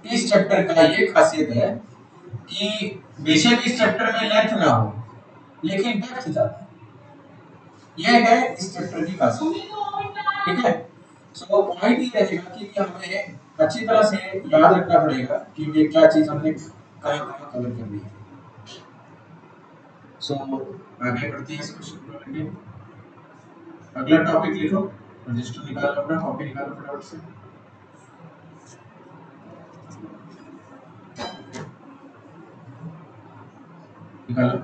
इस चैप्टर का ये खासियत है कि बेशक इस चैप्टर में लेंथ ना हो लेकिन डेप्थ ज्यादा है। ये है इस चैप्टर की खासियत, ठीक है। सो पॉइंट ये रहेगा कि हमें अच्छी तरह से याद रखना पड़ेगा कि ये क्या चीज हमने कहाँ कहाँ कवर करनी है। सो आगे बढ़ते हैं इस क्वेश्चन को लेके। अगला टॉपिक लिखो, रजिस्टर निकालो, अपना कॉपी निकालो फटाफट से, निकालो।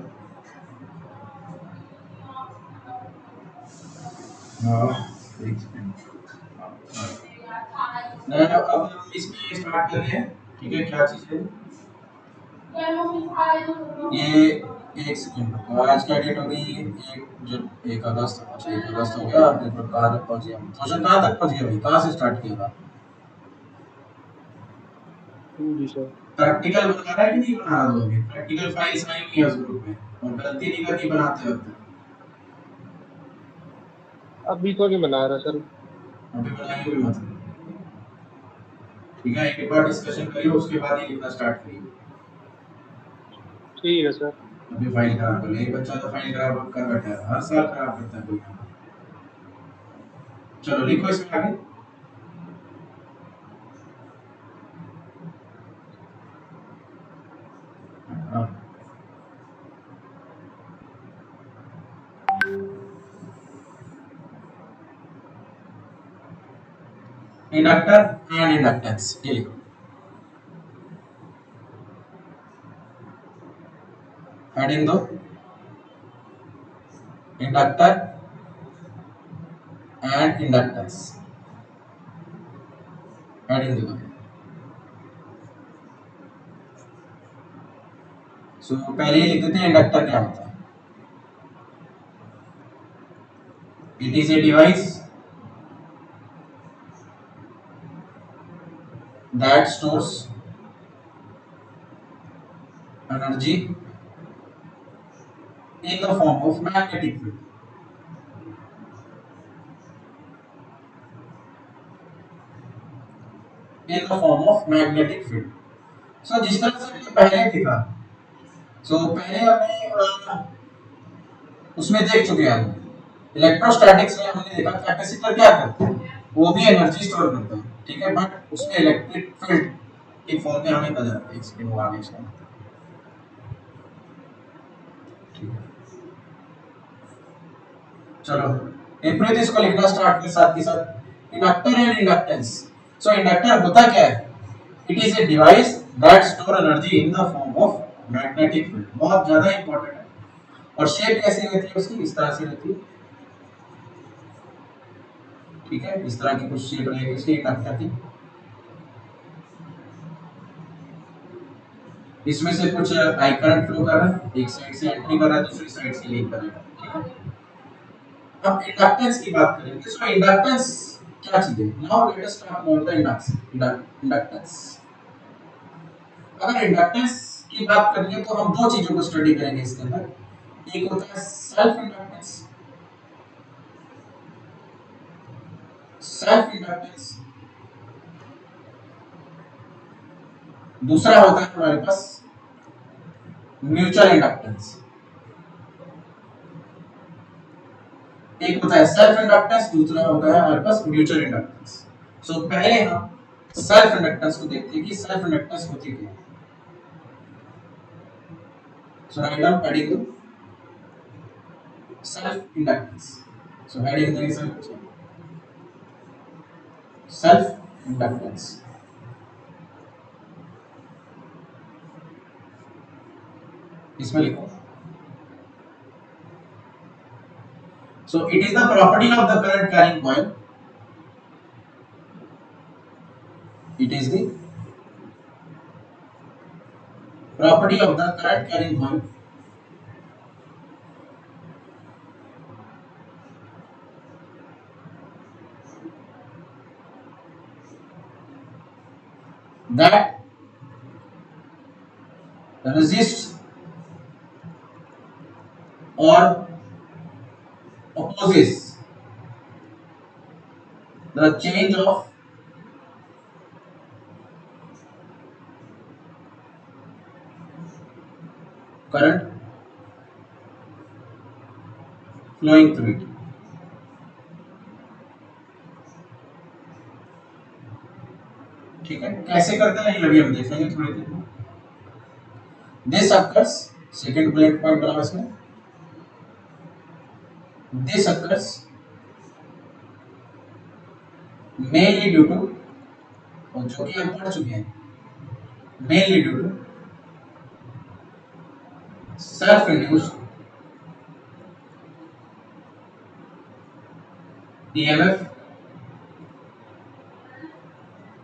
हाँ, एक सेकंड। अब हम इसमें स्टार्ट कर रहे हैं, ठीक है। क्या चीज है ये? एक सेकंड, आज क्या डेट हो गई? एक अगस्त। अच्छा, 1 अगस्त हो गया। देखो कहाँ तक पहुंचे हम, क्वेश्चन कहाँ तक पहुंच गया भाई, कहाँ से स्टार्ट किया था? जी सर। प्रैक्टिकल बना रहा है कि नहीं बना रहा? लोग प्रैक्टिकल फाइल्स आई हुई है उस ग्रुप में, और गलती नहीं करनी बनाते वक्त। अभी तो नहीं बना रहा सर। अभी बनाएंगे भी मत, ठीक है। एक बार डिस्कशन करिए, उसके बाद ही लिखना स्टार्ट करिए। ठीक है सर। अभी फाइल खराब कर ले, एक बच्चा तो फाइल खराब कर बैठा है, हर साल खराब करता है कोई। चलो लिखो इसमें आगे। इंडक्टर एंड इंडक्टेंस, ये लिखो। हेडिंग दो, इंडक्टर एंड इंडक्टेंस, हेडिंग दो। सो पहले ही लिख देते हैं इंडक्टर क्या होता है। It is a device that stores energy in the form of magnetic field, in the form of magnetic field। so जिस तरह से हमने पहले देखा, पहले हमने उसमें देख चुके हैं, इलेक्ट्रोस्टैटिक्स में हमने देखा कैपेसिटर क्या करता है, वो भी एनर्जी स्टोर करता है, ठीक है। बट उसमें इलेक्ट्रिक फील्ड की फॉर्म में हमें नजर आता है, इसके वो आगे इसका, ठीक है। चलो इंप्रीत इसको लिखना स्टार्ट के साथ inductor and inductance. So inductor होता क्या है? It is a device that store energy in the form of magnetic field. बहुत ज्यादा इंपॉर्टेंट है। और शेप कैसी रहती है उसकी? इस तरह से रहती है, ठीक है। इस तरह की कुछ शेप रहेगी उसकी इंडक्टर की। इसमें से कुछ आई करंट फ्लो कर रहा है, एक साइड से एंट्री कर रहा है, दूसरी साइड से लीव कर रहा है, ठीक है। अब इंडक्टेंस की बात करेंगे। सो इंडक्टेंस क्या चीज है? Now let us talk about the inductance. अगर इंडक्टेंस की बात करेंगे तो हम दो चीजों को स्टडी करेंगे इसके अंदर। एक होता है सेल्फ इंडक्टेंस, सेल्फ इंडक्टेंस। दूसरा होता है हमारे पास म्यूचुअल इंडक्टेंस। एक होता है सेल्फ इंडक्टेंस, दूसरा होता है हमारे पास म्यूचुअल इंडक्टेंस। सो पहले हम सेल्फ इंडक्टेंस को देखते हैं कि सेल्फ इंडक्टेंस होती क्या है। So write down heading self inductance. So heading देंगे सेल्फ इंडक्टेंस, इसमें लिखो। So it is the property of the current carrying coil. It is the property of the current carrying coil that resists or opposes the change of current flowing through it. ठीक है, कैसे करते हैं ये अभी हम देखेंगे थोड़ी देर में। This occurs, second bullet point बनाओ इसमें, this occurs mainly due to, और जो कि हम पढ़ चुके हैं, mainly due to self induced EMF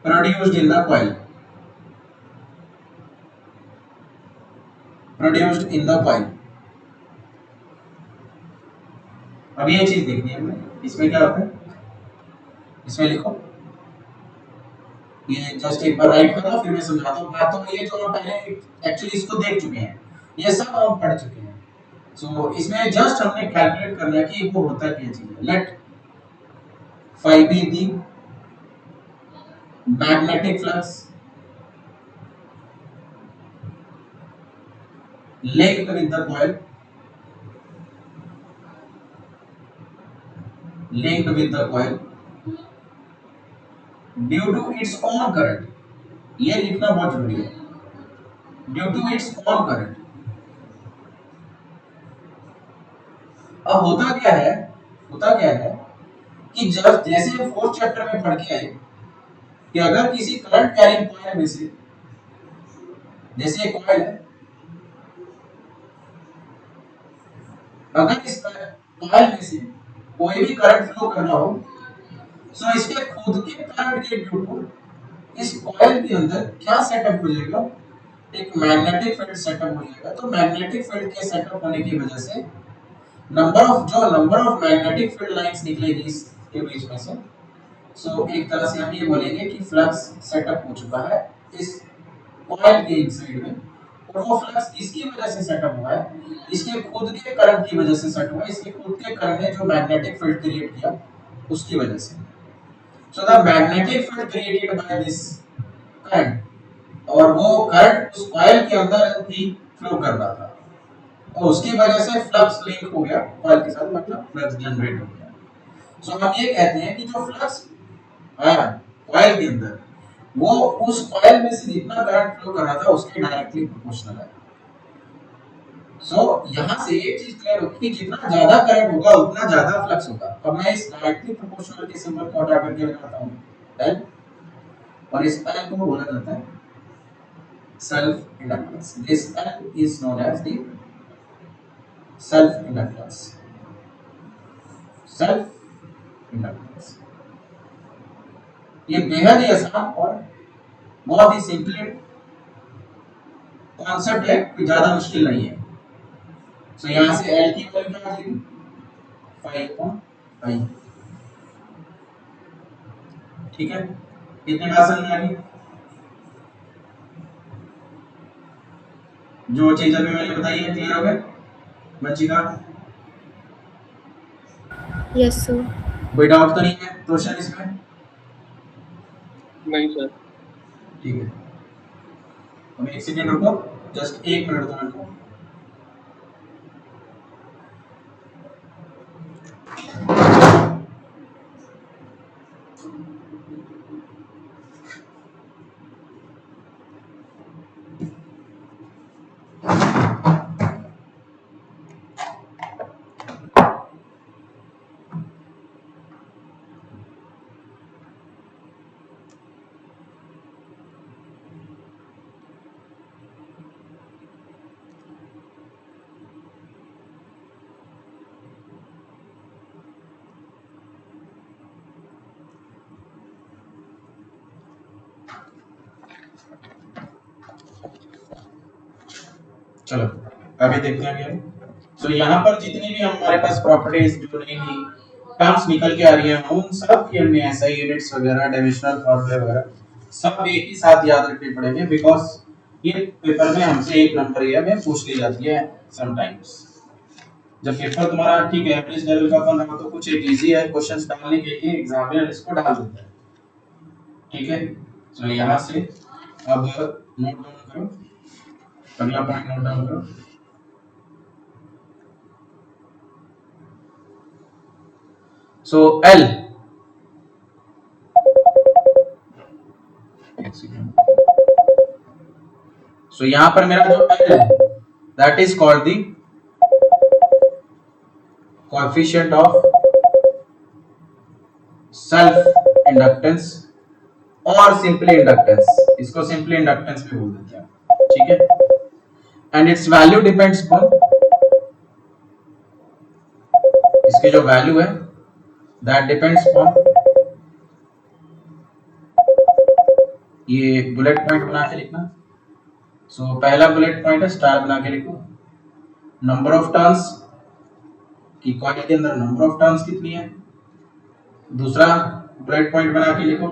produced in the coil, produced in the coil। अब ये चीज देखनी है हमें, इसमें क्या होता है, इसमें लिखो, ये जस्ट एक बार राइट करो फिर मैं समझाता हूँ बात। तो ये जो हम पहले एक्चुअली इसको देख चुके हैं, ये सब हम पढ़ चुके हैं। सो इसमें जस्ट हमने कैलकुलेट करना है कि वो होता क्या चीज है। Let phi be the magnetic flux linked with the coil, linked with the coil due to its own current। ये लिखना बहुत जरूरी है, due to its own current. अब होता क्या है कि जब जैसे हम फोर्थ चैप्टर में पढ़ के आए कि अगर किसी करंट कैरिंग कॉइल में से, जैसे एक कॉइल है, अगर इस कॉइल में से कोई भी करंट फ्लो करना हो, सो इसके खुद के करंट के ड्यू टू इस कॉइल के अंदर क्या सेटअप हो जाएगा, एक मैग्नेटिक फील्ड सेटअप हो जाएगा। तो मैग्नेटिक फील्ड के सेटअप होने की वजह से number of magnetic field lines निकलेगी इसके बीच में से। सो एक तरह से हम ये बोलेंगे कि फ्लक्स सेटअप हो चुका है इस कॉइल के इनसाइड में। और वो फ्लक्स किसकी वजह से सेटअप हुआ है, इसके खुद के करंट की वजह से सेट हुआ है, इसके खुद के करंट ने जो मैग्नेटिक फील्ड क्रिएट किया उसकी वजह से। So the magnetic field created by this current, और वो करंट उस कॉइल के अंदर ही फ्लो कर रहा था, और उसकी वजह से फ्लक्स लिंक हो गया कॉइल के साथ, मतलब फ्लक्स जनरेट हो गया। सो हम ये कहते हैं कि जो फ्लक्स आया कॉइल के अंदर, वो उस कॉइल में से जितना करंट फ्लो कर रहा था उसके डायरेक्टली प्रोपोर्शनल है। सो यहाँ से ये चीज क्लियर होगी कि जितना ज्यादा करंट होगा उतना ज्यादा फ्लक्स होगा। अब मैं इस डायरेक्टली प्रोपोर्शनल के सिंबल को हटा करके लगाता हूँ एल, और इस एल को बोला जाता है self inductance. This L is known as the self inductance, self inductance. ये बेहद ही आसान और बहुत ही सिंपल कॉन्सेप्ट है, कोई ज्यादा मुश्किल नहीं है। सो यहां से L की वैल्यू क्या आ जाएगी, 5/5। ठीक है, कितने बात समझ में आ गई? जो चीज अभी मैंने बताई है क्लियर हो गया बच्ची का? Yes sir. कोई डाउट तो नहीं है क्वेश्चन इसमें? नहीं सर। ठीक है, अब एक सेकंड रुको, जस्ट एक मिनट दो मेरे को। चलो अभी देखते हैं क्या। सो यहाँ पर जितनी भी हमारे पास प्रॉपर्टीज जो नई नई टर्म्स निकल के आ रही हैं, उन सब की हमने एसआई यूनिट्स वगैरह, डायमेंशनल फॉर्मूले वगैरह सब एक ही साथ याद रखने पड़ेंगे, बिकॉज ये पेपर में हमसे एक नंबर एरिया में पूछ ली जाती है समटाइम्स। जब पेपर तुम्हारा ठीक है एवरेज लेवल का बन रहा हो तो कुछ एक इजी है क्वेश्चंस डालने के लिए एग्जामिनर इसको डाल देता है। ठीक है, तो यहाँ से अब नोट डाउन करो, अगला पॉइंट नोट डाउन करो। सो एल, सो यहां पर मेरा जो एल है that is called the coefficient of self inductance और सिंपली इंडक्टेंस, इसको सिंपली इंडक्टेंस भी बोल देते हैं, ठीक है। And it's value depends upon, इसकी जो वैल्यू है दैट डिपेंड्स अपॉन, ये बुलेट पॉइंट बना के लिखना। सो पहला बुलेट पॉइंट है स्टार बना के लिखो, नंबर ऑफ टर्न्स की कॉइल के अंदर नंबर ऑफ टर्न्स कितनी है। दूसरा बुलेट पॉइंट बना के लिखो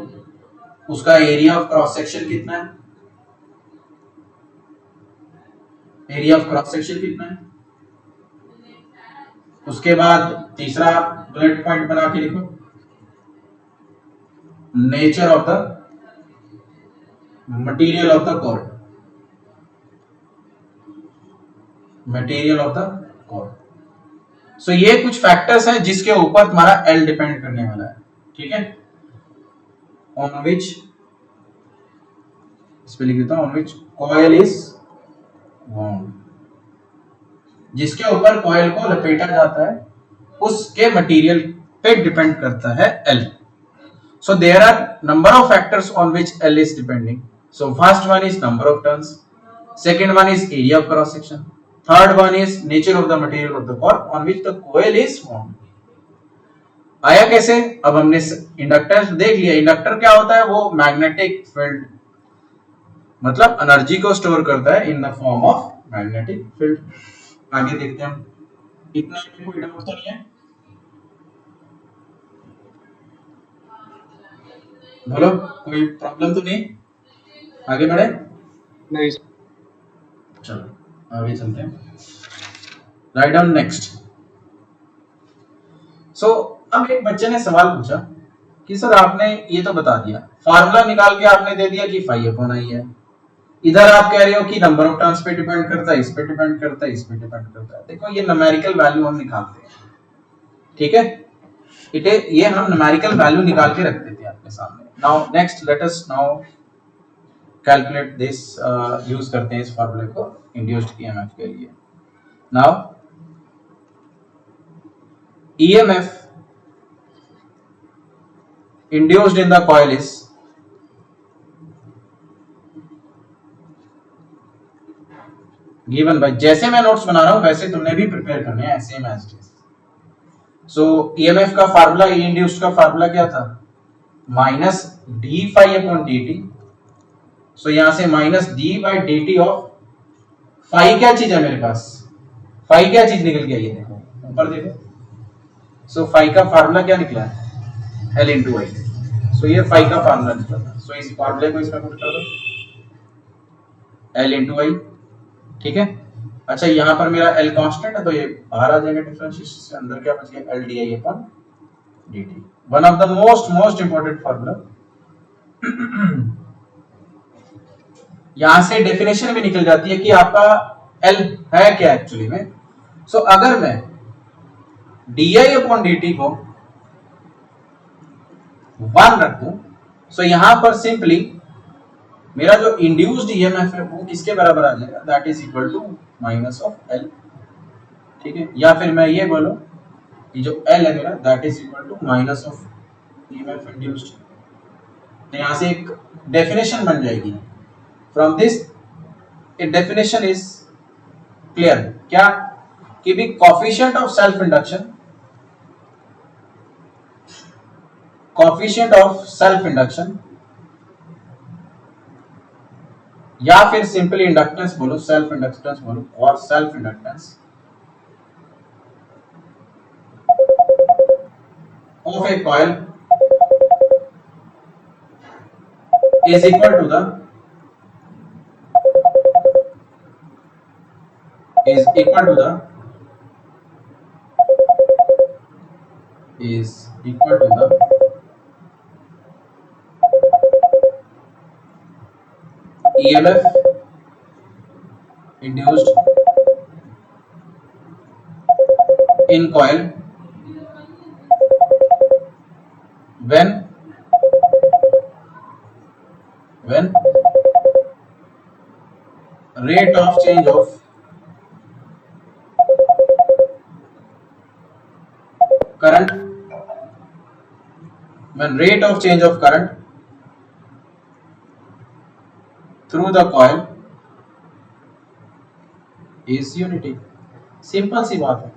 उसका एरिया ऑफ क्रॉस सेक्शन कितना है, एरिया ऑफ क्रॉस सेक्शन कितना है। उसके बाद तीसरा बुलेट पॉइंट बना के लिखो nature of the material of the core, material of the core. So ये कुछ फैक्टर्स हैं जिसके ऊपर तुम्हारा एल डिपेंड करने वाला है, ठीक है। ऑन विच, इस पे लिख देता हूं, on which coil is wound, जिसके ऊपर कॉइल को लपेटा जाता है उसके मटेरियल पे डिपेंड करता है L. So there are number of factors on which L is depending. So first one is number of turns, second one is area of cross section, third one is nature of the material of the core on which the coil is wound. आया कैसे? अब हमने inductor देख लिया। Inductor क्या होता है? वो मैग्नेटिक फील्ड, मतलब एनर्जी को स्टोर करता है in the form of magnetic field. आगे देखते हैं हम, इतना कोई डाउट तो नहीं है? बोलो, कोई प्रॉब्लम तो नहीं? आगे बढ़े? नहीं। चलो आगे चलते हैं। Write down next. सो अब एक बच्चे ने सवाल पूछा कि सर आपने ये तो बता दिया, फार्मूला निकाल के आपने दे दिया कि फाई अपॉन आई है, इधर आप कह रहे हो कि नंबर ऑफ टर्न्स पे डिपेंड करता है, इस पे डिपेंड करता है, इस पे डिपेंड करता है। देखो ये न्यूमेरिकल वैल्यू हम निकालते हैं, ठीक है, ये हम न्यूमेरिकल वैल्यू निकाल के रख देते हैं अपने सामने। Now next let us now calculate this, use करते हैं इस फार्मूले को इंड्यूस्ड ईएमएफ के लिए। Now EMF induced in the coil is given by, जैसे मैं नोट्स बना रहा हूं वैसे तुमने भी प्रिपेयर करने हैं, same as it is. So EMF का फार्मूला, ई इंड्यूस्ड का फार्मूला क्या था? Minus d phi upon dt। So यहां से minus d by dt of phi, क्या चीज है मेरे पास? फाई क्या चीज निकल के आई है? देखो ऊपर देखो। सो फाई का फार्मूला क्या निकला है? L into I। सो ये फाई का फार्मूला निकला था। सो इस फार्मूले को इसमें पुट कर दो, L into I, ठीक है। अच्छा यहाँ पर मेरा L कांस्टेंट है तो ये बाहर आ जाएगा डिफरेंशिएशन से, अंदर क्या बच गया? L di upon dt। One of the most important formula. यहां से डेफिनेशन भी निकल जाती है कि आपका L है क्या एक्चुअली में। सो अगर मैं di upon dt को 1 रख दूं, सो यहां पर सिंपली मेरा जो इंड्यूस्ड ईएमएफ है वो किसके बराबर आ जाएगा? That is equal to minus of L, ठीक है। या फिर मैं ये बोलूं कि जो एल है मेरा that is equal to minus of EMF induced. तो यहां से एक डेफिनेशन बन जाएगी। From this a definition is clear, क्या कि भी coefficient of self induction, coefficient of self induction, या फिर सिंपली इंडक्टेंस बोलो, सेल्फ इंडक्टेंस बोलो, और self inductance of a coil is equal to the is equal to the EMF induced in coil when when rate of change of current when rate of change of current through the coil is unity. Simple सी बात है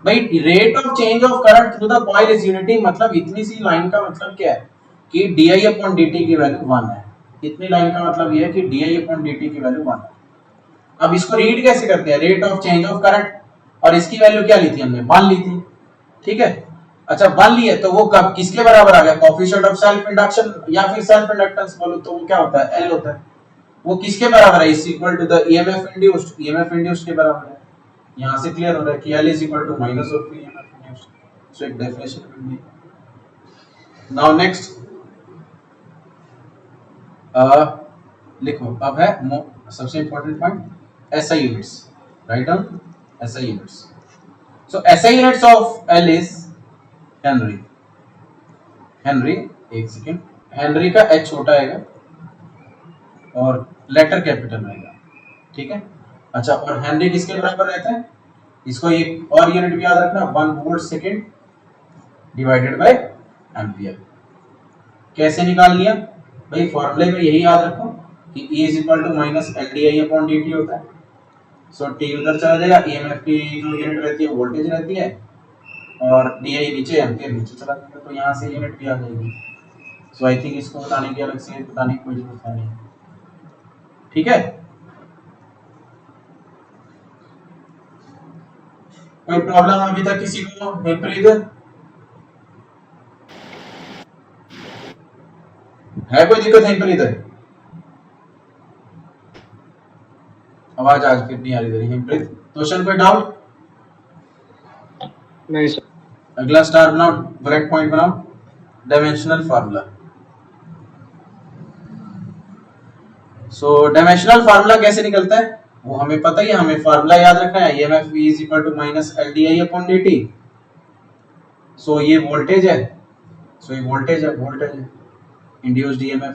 भाई, rate of change of current through the coil is unity. मतलब इतनी सी line का मतलब क्या है कि di अपॉन dt की वैल्यू 1 है। इतनी लाइन का मतलब ये है कि di अपॉन dt की वैल्यू 1 है। अब इसको रीड कैसे करते हैं, rate of change of current, और इसकी वैल्यू क्या ली थी हमने, 1 ली थी, ठीक है। अच्छा 1 ली है तो वो कब किसके बराबर आ गया, कोएफिशिएंट ऑफ सेल्फ इंडक्शन या फिर सेल्फ इंडक्टेंस बोलो तो वो क्या होता है, L होता है। वो किसके बराबर है, is equal to the EMF induced, EMF induced के बराबर है। यहां से क्लियर हो रहा है कि L is equal to minus of EMF induced. So एक डेफिनेशन मिल गई। नाउ नेक्स्ट लिखो, अब है सबसे important point SI units. Write down SI units. So SI units of L is Henry. Henry, एक सेकेंड, हेनरी का H छोटा आएगा और लेटर कैपिटल रहेगा, ठीक है। अच्छा, और हेनरी किसके बराबर रहता है, इसको एक और यूनिट भी याद रखना, 1 volt second divided by ampere. कैसे निकाल लिया भाई, फॉर्मूले में यही याद रखो कि E is equal to minus L D I upon D t होता है। सो टी उधर चला जाएगा, ईएमएफ की जो यूनिट रहती है वोल्टेज रहती है, और डी आई नीचे, एम्पियर नीचे चला जाएगा, तो यहाँ से यूनिट भी आ जाएगी। सो आई थिंक इसको बताने की अलग से बताने की कोई जरूरत नहीं, ठीक है। कोई प्रॉब्लम अभी तक किसी को, विपरीत है, कोई दिक्कत है विपरीत है, आवाज आज फिर नहीं आ रही है विपरीत। क्वेश्चन कोई डाउट, नहीं सर। अगला स्टार बनाओ, ब्रेक पॉइंट बनाओ, डायमेंशनल फार्मूला। सो डायमेंशनल फार्मूला कैसे निकलता है वो हमें पता ही है, हमें फार्मूला याद रखना है, EMF V is equal to minus L D I upon D T. So ये वोल्टेज है, सो ये वोल्टेज है इंड्यूस्ड ईएमएफ,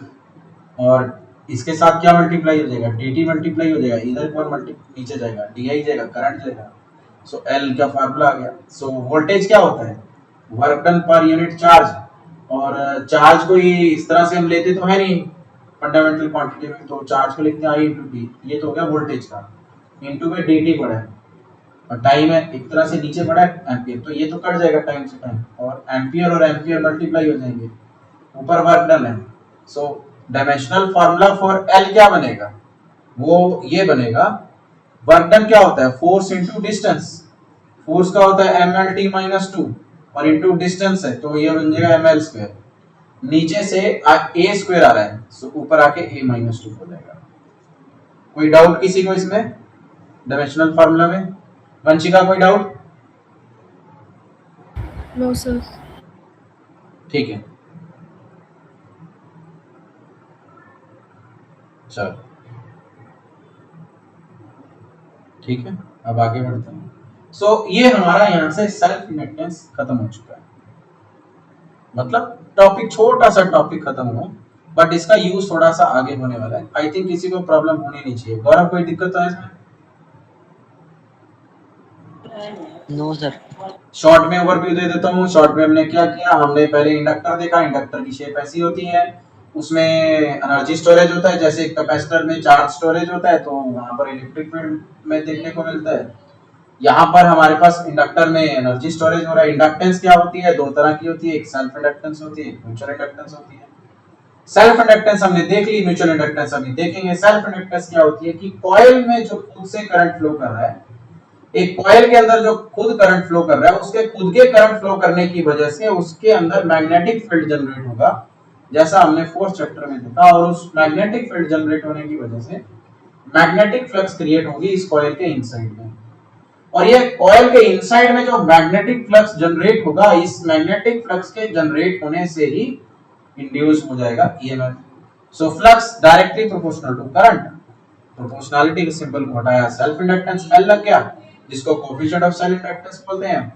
और इसके साथ क्या मल्टीप्लाई हो जाएगा, dt मल्टीप्लाई हो जाएगा, इधर पर मल्टी नीचे जाएगा, di जाएगा, करंट जाएगा। सो L का फार्मूला आ गया। सो वोल्टेज क्या होता है, work done per unit charge, और चार्ज को ये इस तरह से हम लेते तो है नहीं फंडामेंटल क्वांटिटी में, तो चार्ज को लिखते हैं I इंटू टी, ये तो हो गया वोल्टेज का, इंटू में dt पड़ा है, और टाइम है एक तरह से नीचे पड़ा है एम्पियर, तो ये तो कट जाएगा टाइम से टाइम, और एम्पियर मल्टीप्लाई हो जाएंगे, ऊपर वर्क डन है। सो डायमेंशनल फार्मूला फॉर L क्या बनेगा, वो ये बनेगा, वर्क डन क्या होता है, फोर्स इनटू डिस्टेंस, फोर्स का होता है mlt माइनस 2 और इनटू डिस्टेंस है तो ये बन जाएगा ml स्क्वायर, नीचे से a स्क्वायर आ रहा है, सो ऊपर आके a माइनस 2 हो जाएगा। कोई डाउट किसी को इसमें डायमेंशनल फार्मूला में, वंशिका कोई डाउट, नो सर। ठीक है चलो ठीक है, अब आगे बढ़ते हैं। सो ये हमारा यहाँ से सेल्फ इंडक्टेंस खत्म हो चुका है, मतलब टॉपिक, छोटा सा टॉपिक खत्म हुआ, बट इसका यूज थोड़ा सा आगे होने वाला है। आई थिंक किसी को प्रॉब्लम होनी नहीं चाहिए। गौरव कोई दिक्कत है इसमें? No sir. शॉर्ट में ओवरव्यू दे देता हूँ। शॉर्ट में हमने क्या किया, हमने पहले इंडक्टर देखा, इंडक्टर की शेप ऐसी होती है, उसमें एनर्जी स्टोरेज होता है, जैसे कैपेसिटर में चार्ज स्टोरेज होता है, तो वहां पर इलेक्ट्रिक फील्ड में देखने को मिलता है। यहाँ पर हमारे पास इंडक्टर में एनर्जी स्टोरेज हो रहा है। इंडक्टेंस क्या होती है, दो तरह की होती है, एक सेल्फ इंडक्टेंस होती है, एक म्यूचुअल इंडक्टेंस होती है। सेल्फ इंडक्टेंस हमने देख ली, म्यूचुअल इंडक्टेंस अभी देखेंगे। सेल्फ इंडक्टेंस क्या होती है कि कॉइल में जो खुद से करंट फ्लो कर रहा है, एक कॉइल के अंदर जो खुद करंट फ्लो कर रहा है, उसके खुद के करंट फ्लो करने की वजह से उसके अंदर मैग्नेटिक फील्ड जनरेट होगा, जैसा हमने फोर्थ चैप्टर में देखा, और उस मैग्नेटिक फील्ड जनरेट होने की वजह से मैग्नेटिक फ्लक्स क्रिएट होगी इस कॉइल के इनसाइड में। और ये कॉइल के इनसाइड में जो मैग्नेटिक फ्लक्स जनरेट होगा, इस मैग्नेटिक फ्लक्स के जनरेट होने से ही इंड्यूस हो जाएगा EMF. So flux directly proportional to current. Proportionality के सिंबल को हटाया, सेल्फ इंडक्टेंस L लग गया, जिसको कोएफिशिएंट ऑफ सेल्फ इंडक्टेंस बोलते हैं।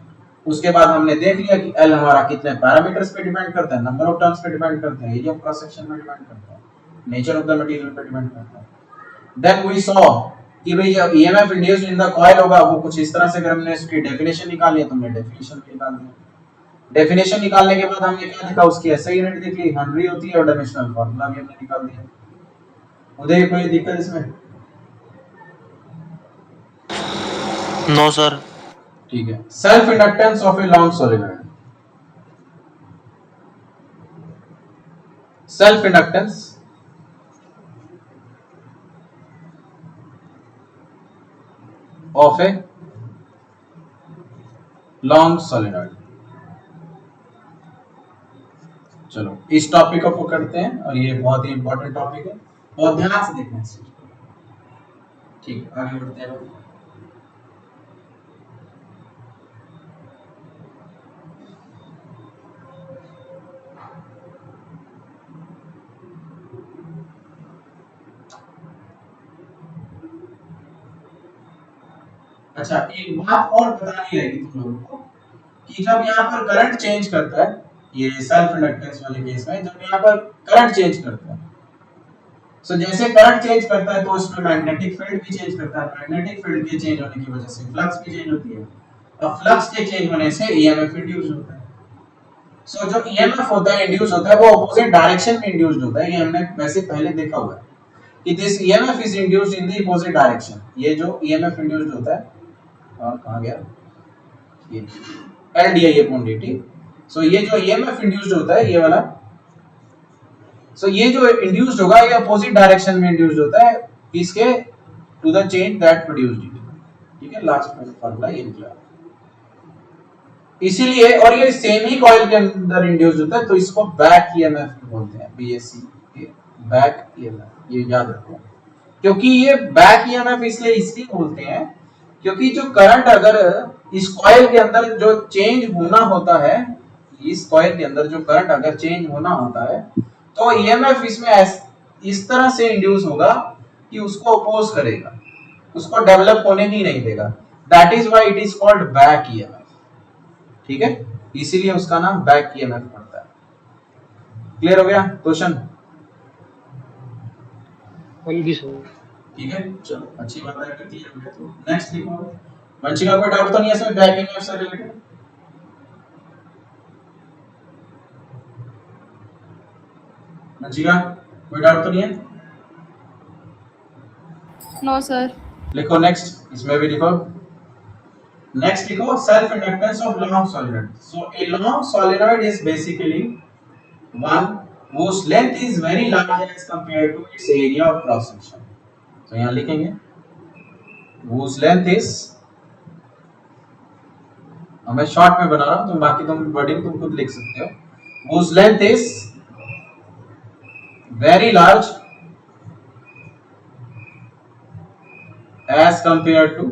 उसके बाद हमने देख लिया कि एल हमारा कितने पैरामीटर्स पे डिपेंड करता है, नंबर ऑफ टर्म्स पे डिपेंड करता है, एरिया ऑफ क्रॉस सेक्शन पे डिपेंड करता है, नेचर ऑफ द मटेरियल पे डिपेंड करता है। देन वी सॉ कि भाई जब EMF induced in the coil होगा वो कुछ इस तरह से, अगर हमने इसकी डेफिनेशन निकाली है तो हमने डेफिनेशन निकाल दी। डेफिनेशन निकालने के बाद हमने क्या लिखा, उसकी एसआई यूनिट लिख ली, हेनरी होती है, और डायमेंशनल फार्मूला भी हमने निकाल दिया। उदय कोई दिक्कत इसमें? No sir. ठीक है। Self inductance of a long solenoid, self inductance of a long solenoid. चलो इस टॉपिक को पकड़ते हैं, और ये बहुत ही इंपॉर्टेंट टॉपिक है, बहुत ध्यान से देखना है। ठीक है, आगे बढ़ते हैं। अच्छा, एक बात और बतानी रहेगी तुम लोगों को कि जब यहाँ पर करंट चेंज करता है, ये सेल्फ इंडक्टेंस वाले केस में जब यहाँ पर करंट चेंज करता है, सो जैसे करंट चेंज करता है तो उसमें मैग्नेटिक फील्ड भी चेंज करता है, मैग्नेटिक फील्ड के चेंज होने की वजह से फ्लक्स भी चेंज होती है, और फ्लक्स के चेंज होने से ईएमएफ इंड्यूस होता है। सो जो ईएमएफ होता है, इंड्यूस होता है, वो ऑपोजिट डायरेक्शन में इंड्यूस्ड होता है। ये हमने वैसे पहले देखा हुआ है कि this EMF is induced in the opposite direction. ये जो ईएमएफ इंड्यूस्ड होता है, और कहां गया ये LDI अपॉन dt। सो ये जो ईएमएफ इंड्यूस्ड होता है, ये वाला, सो ये जो इंड्यूस्ड होगा ये अपोजिट डायरेक्शन में इंड्यूस्ड होता है, किसके? To the change that produced it. ठीक है, लास्ट में फार्मूला ये निकला। इसीलिए, और ये सेम ही कॉइल के अंदर इंड्यूस्ड होता है, तो इसको बैक ईएमएफ बोलते हैं, BSE के बैक ईएमएफ, ये याद रखो। क्योंकि ये बैक ईएमएफ इसलिए बोलते हैं क्योंकि जो करंट अगर इस कॉइल के अंदर जो चेंज होना होता है, इस कॉइल के अंदर जो करंट अगर चेंज होना होता है, तो ईएमएफ इसमें इस तरह से इंड्यूस होगा कि उसको अपोज करेगा, उसको डेवलप होने ही नहीं देगा। That is why it is called back EMF. ठीक है, इसीलिए उसका नाम बैक ईएमएफ पड़ता है। क्लियर हो गया क्वेश्चन? हाँ जी सर। ठीक है, चलो अच्छी बात है, अगर क्लियर हो गया तो नेक्स्ट लिखो। वंशिका, कोई डाउट तो नहीं है इसमें बैक ईएमएफ से रिलेटेड? वंशिका, कोई डाउट तो नहीं है? No sir. लिखो नेक्स्ट, इसमें भी लिखो। नेक्स्ट लिखो self inductance of long solenoid. So A long solenoid is basically one whose length is very large as compared to its area of cross section। तो यहाँ लिखेंगे whose length is, मैं short में बना रहा हूँ, तुम बाकी तुम वर्डिंग तुम खुद लिख सकते हो। whose length is very large as compared to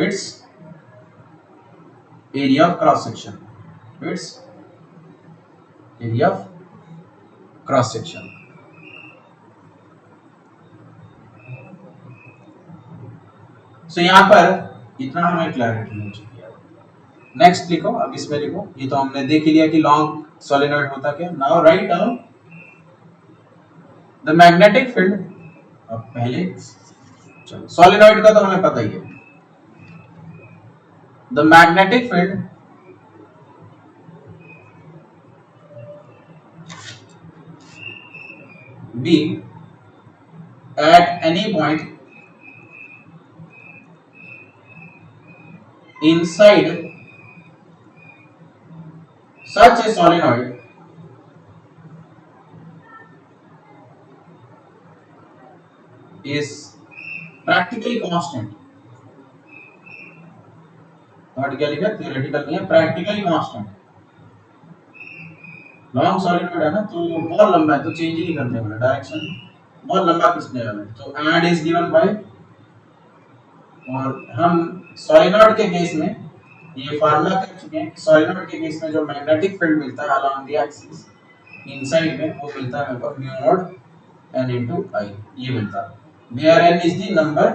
its area of cross section, its area of cross section। सो यहाँ पर इतना हमें क्लैरिटी मिल चुकी है। नेक्स्ट लिखो, अब इसमें लिखो, ये तो हमने देख लिया कि लॉन्ग सोलेनॉइड होता क्या। Now write down the magnetic field. अब पहले चलो सोलेनॉइड का तो हमें पता ही है, the magnetic field B at any point inside such a solenoid is practically constant। Not क्या लिखा, थियोरेटिकल नहीं है, प्रैक्टिकली कांस्टेंट। लॉन्ग सॉलिनॉइड है ना, तो बहुत लंबा है तो चेंज ही नहीं करने वाला, डायरेक्शन बहुत लंबा खींचने वाला है। तो एंड इज गिवन बाय, और हम सॉलिनॉइड के केस में ये फार्मूला कर चुके हैं कि सॉलिनॉइड के केस में जो मैग्नेटिक फील्ड मिलता है अलोंग द एक्सिस इनसाइड में, वो मिलता है मेरे को mu naught n into I, ये मिलता है, where n is the number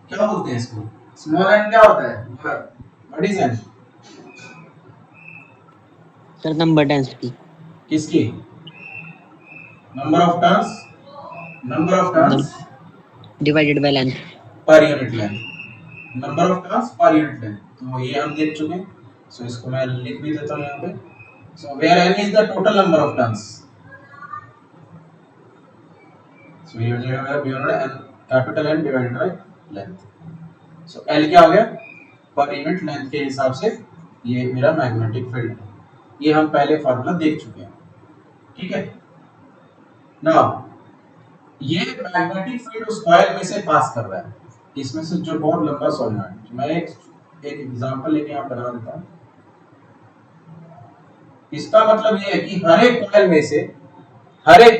क्या बोलते हैं इसको? स्मॉल एन क्या होता है? What is N? Sir number density किसकी? Number of turns, number of turns divided by length. Per unit length, number of turns per unit length. तो ये हम देख चुके हैं। सो इसको मैं लिख भी देता हूं यहाँ पे। So where n is the total number of turns. So ये हो जाएगा मेरा b और n, capital N divided by length. So l क्या हो गया? पर यूनिट लेंथ के हिसाब से ये मेरा मैग्नेटिक फील्ड है। ये हम पहले फार्मूला देख चुके हैं, ठीक है। नाउ ये मैग्नेटिक फील्ड उस कॉइल में से पास कर रहा है, इसमें से जो बहुत लंबा सोलेनॉइड। मैं एक एग्जांपल लेके यहाँ बना देता हूँ। इसका मतलब ये है कि हर एक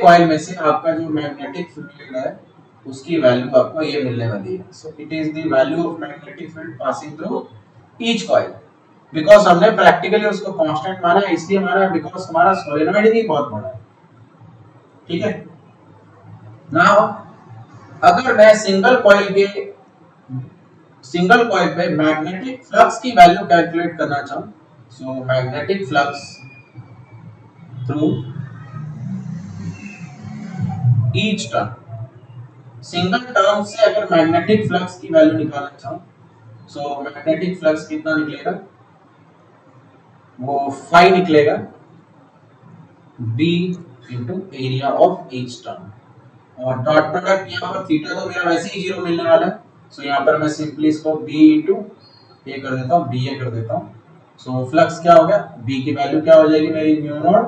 कॉइल में से आपका जो मैग्नेटिक फील्ड है उसकी वैल्यू आपको ये मिलने वाली है। सो it is the value of magnetic field passing through each coil. Because हमने प्रैक्टिकली उसको कांस्टेंट माना है, इसलिए माना है बिकॉज हमारा सोलेनॉइड ही बहुत बड़ा है, ठीक है। नाउ अगर मैं सिंगल कॉइल पे मैग्नेटिक फ्लक्स की वैल्यू कैलकुलेट करना चाहूं, so magnetic flux through each turn, single term से अगर मैग्नेटिक फ्लक्स की वैल्यू निकालना चाहूं, सो मैग्नेटिक फ्लक्स कितना निकलेगा? वो फाई निकलेगा b into area of each turn. और डॉट प्रोडक्ट यहाँ पर थीटा तो मेरा वैसे ही जीरो मिलने वाला है। सो यहाँ पर मैं सिंपली इसको b इनटू ए कर देता हूँ, ba कर देता हूँ। सो फ्लक्स क्या हो गया? b की वैल्यू क्या हो जाएगी मेरी? Mu naught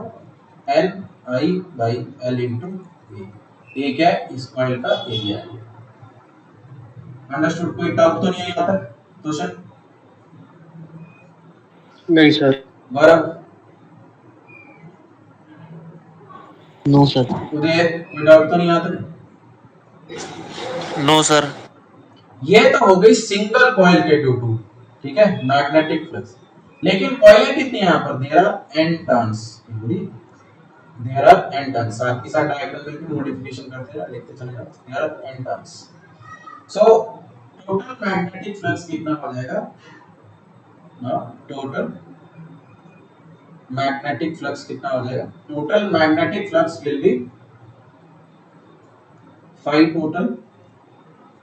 n i by l into a क्या है? इस कॉइल का एरिया है। अंडरस्टूड? कोई डाउट तो नहीं है यहाँ तक? क्वेश्चन? नहीं sir. Gaurav, no sir. Uday, कोई डाउट तो नहीं यहाँ तक? No sir. ये तो हो गई सिंगल कॉइल के ड्यू टू, ठीक है, मैग्नेटिक फ्लक्स। लेकिन कॉइलें कितनी है यहाँ पर? There are n turns, there are n turns. साथ ही साथ डायग्राम में भी मॉडिफिकेशन करते हैं, लिखते चले जाओ। There are n turns. So total magnetic flux कितना हो जाएगा? ना टोटल मैग्नेटिक फ्लक्स कितना हो जाएगा? Total magnetic flux will be phi total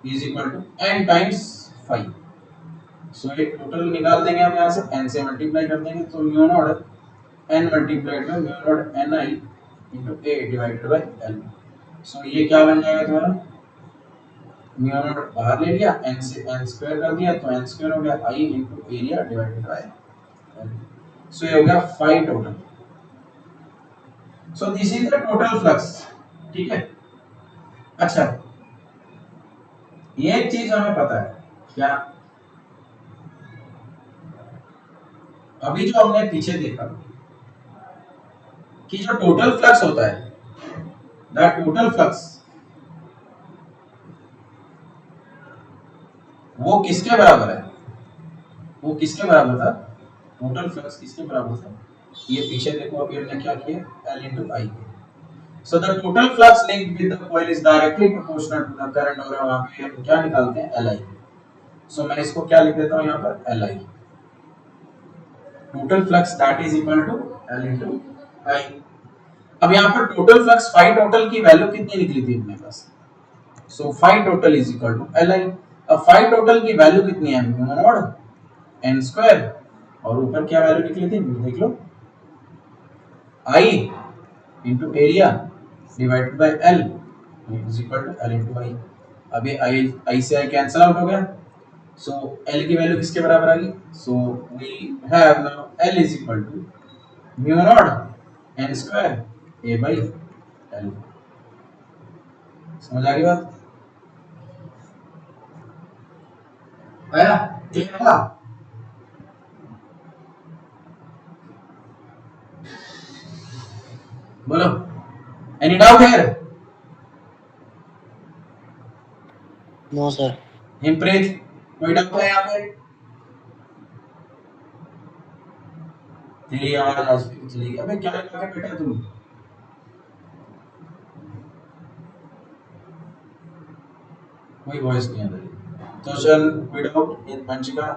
is equal to n times phi। सो ये टोटल निकाल देंगे हम यहाँ से, n से मल्टीप्लाई कर देंगे, तो mu naught n multiplied by mu naught ni into a divided by l। सो ये क्या बन जाएगा तुम्हारा? म्यू नॉट बाहर ले लिया, n से n स्क्वायर कर दिया, तो n स्क्वायर हो गया i into area divided by l। सो ये हो गया phi total. So this is the total flux, ठीक है। अच्छा, ये एक चीज हमें पता है क्या? अभी जो हमने पीछे देखा कि जो टोटल फ्लक्स होता है, द टोटल फ्लक्स वो किसके बराबर है? वो किसके बराबर था? टोटल फ्लक्स किसके बराबर था? ये पीछे देखो, अभी हमने क्या किया? L into I। So the total flux linked with the coil is directly proportional to the current, और वहां पे हम क्या निकालते हैं? Li। So मैं इसको क्या लिख देता हूँ यहाँ पर? Li। Total flux that is equal to L into I। अब यहाँ पर टोटल फ्लक्स फाई टोटल की वैल्यू कितनी निकली थी अपने पास? So phi total is equal to Li। अब फाई टोटल की वैल्यू कितनी है? म्यू नॉट n स्क्वायर, और ऊपर क्या वैल्यू निकली थी देख लो, I into area divided by L is equal to L into I। अब ये I से I कैंसिल आउट हो गया, सो L की वैल्यू किसके बराबर आ गई? So we have now L is equal to mu naught n square a by L। समझ आ गई बात? आया? क्लियर हुआ? बोलो, any doubt here? No sir. Himpreet, कोई डाउट है यहाँ पे? तेरी आवाज आज भी चली गई। अबे क्या लगा के बैठा तू? कोई वॉइस नहीं आ रही। सोशल विदाउट इन पंचिका।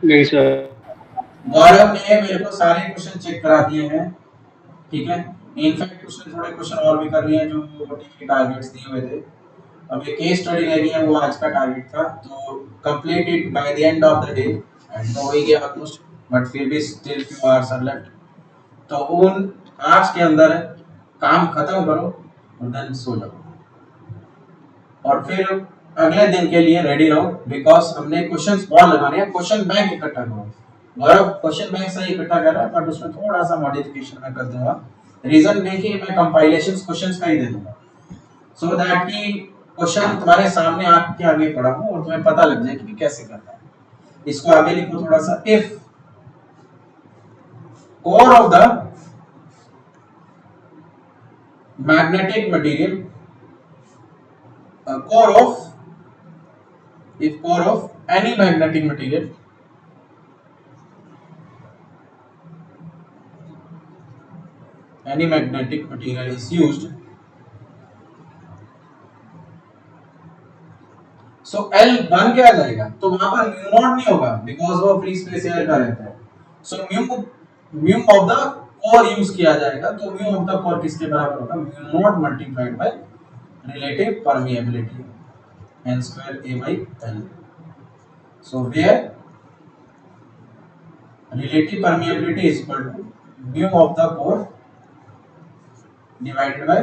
नहीं सर। गौरव ने मेरे को सारे क्वेश्चन चेक करा दिए हैं, ठीक है। इनफैक्ट उसने थोड़े क्वेश्चन और भी कर लिए हैं जो टीवी टारगेट्स दिए हुए थे। अब ये केस स्टडी लेनी है, वो आज का टारगेट था, तो complete it by the end of the day. End हो ही गया ऑलमोस्ट, बट फिर भी still few hours are left. तो उन आज के अंदर काम खत्म करो और देन सो जाओ, और फिर अगले दिन के लिए रेडी रहो, बिकॉज हमने क्वेश्चंस बहुत लगाने हैं। क्वेश्चन बैंक इकट्ठा करो। गौरव क्वेश्चन बैंक सही इकट्ठा कर रहा है, बट उसमें थोड़ा सा मॉडिफिकेशन मैं कर दूंगा। रीजन में कि मैं कंपाइलेशंस क्वेश्चंस का ही दे दूंगा, सो दैट कि क्वेश्चन तुम्हारे सामने आंख के आगे पड़ा हो और तुम्हें पता लग जाए कि कैसे करना है। इसको आगे लिखो थोड़ा सा। If core of the magnetic material, core of if core of any magnetic material is used, so L बन क्या जाएगा, तो वहां पर म्यू नॉट नहीं होगा बिकॉज वो फ्री स्पेस एयर का रहता है। So mu of the core use किया जाएगा, तो म्यू ऑफ द कोर किसके बराबर होगा, mu naught multiplied by relative permeability n square a by l। so where relative permeability is equal to mu of the core divided by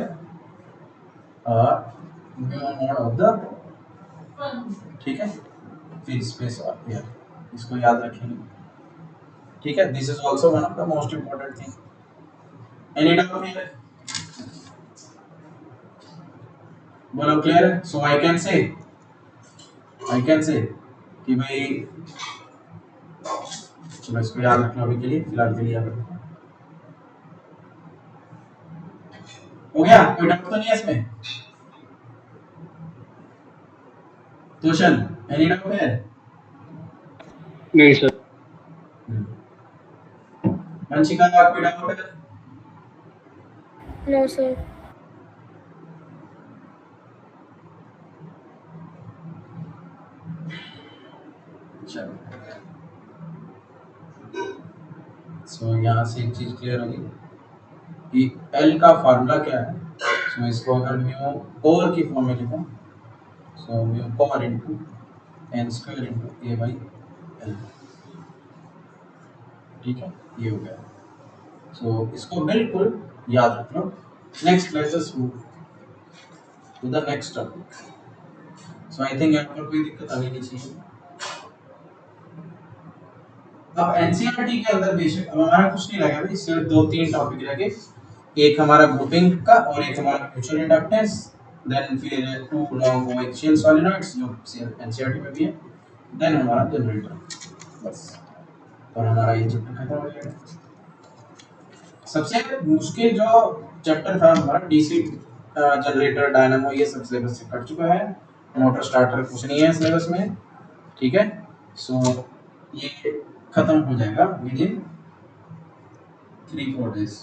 mu mod of the, ठीक है, फिर space और air, इसको याद रखेंगे, ठीक है। This is also one of the most important thing. Any doubt here? बोलो क्लियर है? सो आई कैन से कि भाई चलो इसको याद रखना अभी के लिए, फिलहाल के लिए याद रखना। हो गया? कोई डाउट तो नहीं है इसमें? क्वेश्चन एनी डाउट है? नहीं सर। वंशिका का कोई डाउट है? No sir. चलो सो यहाँ से एक चीज क्लियर होगी कि L का फार्मूला क्या है। सो इसको अगर म्यू कोर की फॉर्म में लिखूं, so mu core into n square into a by l, ठीक है, ये हो गया। सो इसको बिल्कुल याद रख लो। Next let's us move to the next topic. So I think यहाँ पर कोई दिक्कत आनी नहीं चाहिए। अब एनसीईआरटी के अंदर बेशक अब हमारा कुछ नहीं लगा भाई, सिर्फ दो तीन टॉपिक रह गए। एक हमारा ग्रुपिंग का और एक हमारा म्यूचुअल इंडक्टेंस, देन फिर टू लॉन्ग कोएक्सियल सॉलिनॉइड्स जो एनसीईआरटी में भी है, देन हमारा जनरेटर, बस। और हमारा ये चैप्टर खत्म हो जाएगा। सबसे मुश्किल जो चैप्टर था हमारा डीसी जनरेटर डायनामो, ये सब सिलेबस से कट चुका है। मोटर स्टार्टर कुछ नहीं है सिलेबस में, ठीक है। सो ये खत्म हो जाएगा विद इन 3-4 डेज।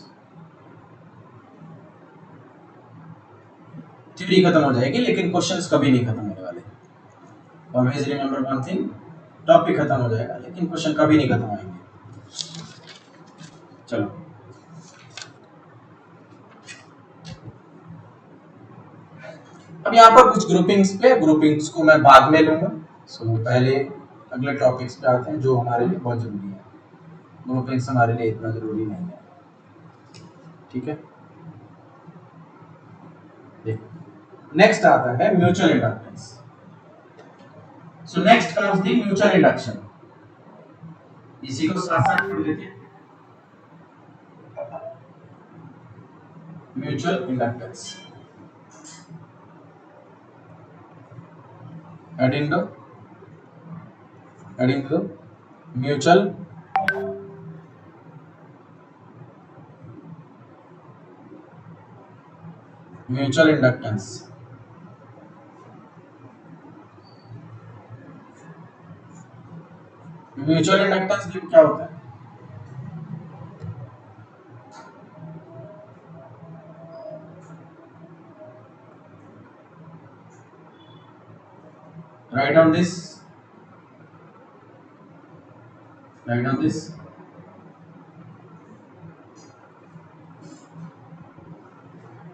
थ्योरी खत्म हो जाएगी लेकिन क्वेश्चंस कभी नहीं खत्म होने वाले। Always remember one thing, topic खत्म हो जाएगा लेकिन क्वेश्चन कभी नहीं खत्म होंगे। चलो अब यहाँ पर कुछ ग्रुपिंग्स को मैं बाद में लूंगा। सो पहले अगले टॉपिक्स पे आते हैं जो हमारे लिए बहुत जरूरी है। ग्रुपिंग्स हमारे लिए इतना जरूरी नहीं है, ठीक है। देखो नेक्स्ट आता है mutual inductance. So next comes the mutual induction. इसी को साथ साथ पढ़ लेते हैं। Mutual inductance adding the mutual inductance। Mutual inductance क्या होता है? write down this, write down this.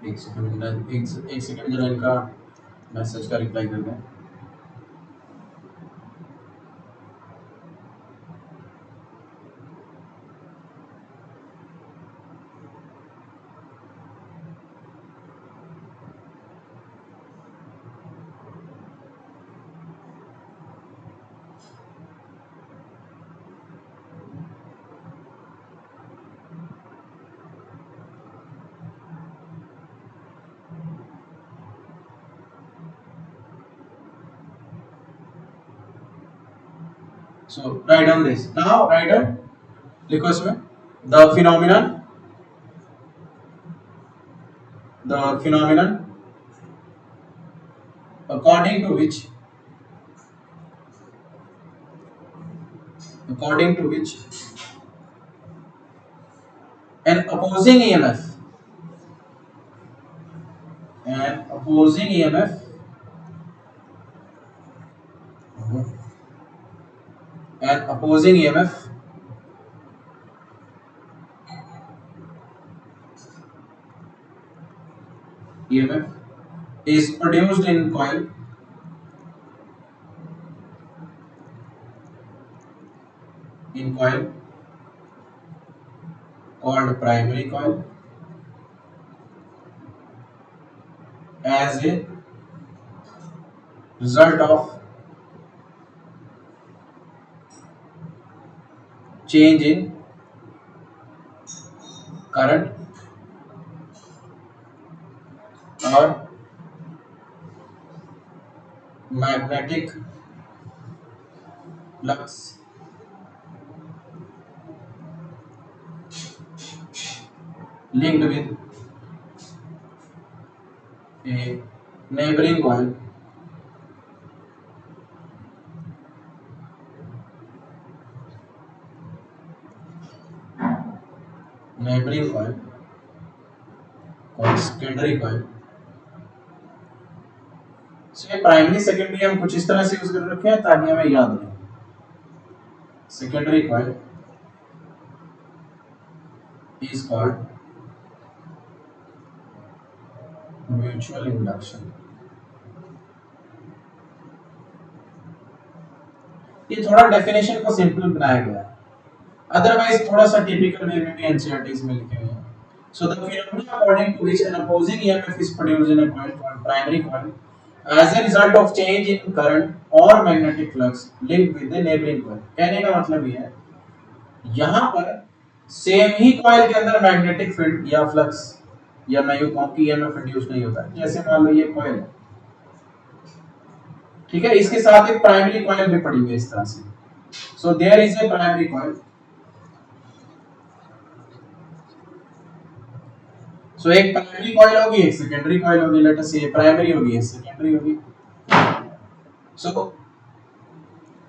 एक सेकंड जरा इनका मैसेज का रिप्लाई कर दें. So write down this. Now write down, लिखो इसमें the phenomenon according to which an opposing EMF is produced in coil called primary coil as a result of change in current or magnetic flux linked with a neighboring coil called secondary coil. So primary secondary हम कुछ इस तरह से use कर रखे हैं ताकि हमें याद रहे. Secondary coil is called mutual induction. ये थोड़ा डेफिनेशन को सिंपल बनाया गया है, अदरवाइज थोड़ा सा टिपिकल वे में भी एनसीईआरटीज में लिखे हुए हैं. So the phenomena according to which an opposing EMF is produced in a coil called primary coil as a result of change in current or magnetic flux linked with the neighboring coil. कहने का मतलब ये है यहाँ पर same ही coil के अंदर magnetic field या फ्लक्स या मैं यूं कहूं कि ईएमएफ इंड्यूस नहीं होता. जैसे मान लो ये कॉइल है, ठीक है, इसके साथ एक प्राइमरी कॉइल भी पड़ी हुई है इस तरह से. So there is a primary coil. So एक प्राइमरी कॉइल होगी, एक सेकेंडरी कॉइल होगी. लेट अस से प्राइमरी होगी, सेकेंडरी होगी. सो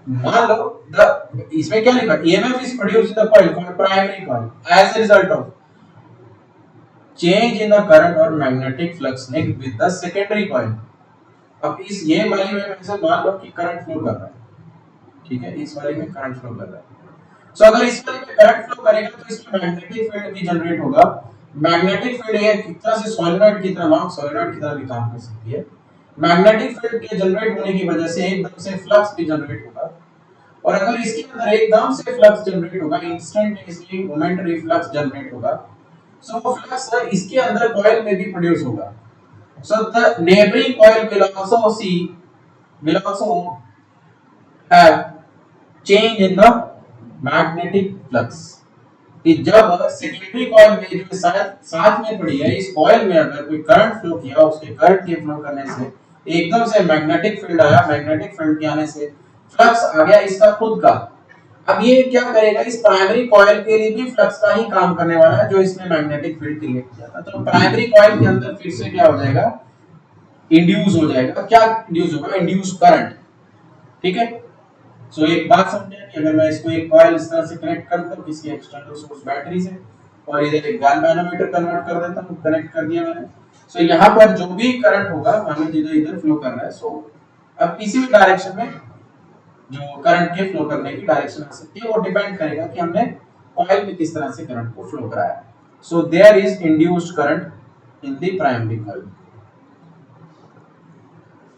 मान लो इसमें क्या लिखा, EMF is produced in the coil called primary coil as a result of change in the current और magnetic flux linked with the secondary coil. अब इस ये वाली में ऐसे मान लो कि करंट फ्लो कर रहा है, ठीक है, इस वाली में करंट फ्लो कर रहा है. सो अगर इस वाली में करंट फ्लो करेगा तो इसमें मैग्नेटिक फील्ड भी जनरेट होगा. मैग्नेटिक फील्ड ये कितना से सोलेनॉइड की तरह, लॉन्ग सोलेनॉइड की तरह भी काम कर सकती है. मैग्नेटिक फील्ड के जनरेट होने की वजह से एकदम से फ्लक्स भी जनरेट होगा. और अगर इसके अंदर एकदम से फ्लक्स जनरेट होगा, इंस्टेंटेनियसली मोमेंटरी फ्लक्स जनरेट होगा, सो वो फ्लक्स इसके अंदर कॉइल में भी प्रोड्यूस होगा. So the neighbouring coil will also have change in the magnetic flux. कि जब सेकेंडरी कॉइल में जो साथ में पड़ी है, इस कॉइल में अगर कोई करंट फ्लो किया, उसके करंट के फ्लो करने से एकदम से मैग्नेटिक फील्ड आया, मैग्नेटिक फील्ड के आने से फ्लक्स आ गया इसका खुद का. अब ये क्या करेगा, इस प्राइमरी कॉइल के लिए भी फ्लक्स का ही काम करने वाला है जो इसमें मैग्नेटिक फील्ड क्रिएट किया था. तो प्राइमरी कॉइल के अंदर फिर से क्या हो जाएगा, इंड्यूस हो जाएगा. क्या इंड्यूस होगा, इंड्यूस करंट. ठीक है. सो एक बात समझे कि अगर मैं इसको एक कॉइल इस तरह से कनेक्ट करता हूं किसी एक्सटर्नल सोर्स बैटरी से और इधर एक गैल्वेनोमीटर कन्वर्ट कर देता हूं, कनेक्ट कर दिया मैंने. सो यहां पर जो भी करंट होगा, मान लीजिए इधर फ्लो कर रहा है, सो अब किसी भी डायरेक्शन में जो करंट के फ्लो करने की डायरेक्शन आ सकती है वो डिपेंड करेगा कि हमने कॉइल में किस तरह से करंट को फ्लो कराया है। So there is induced current in the primary coil.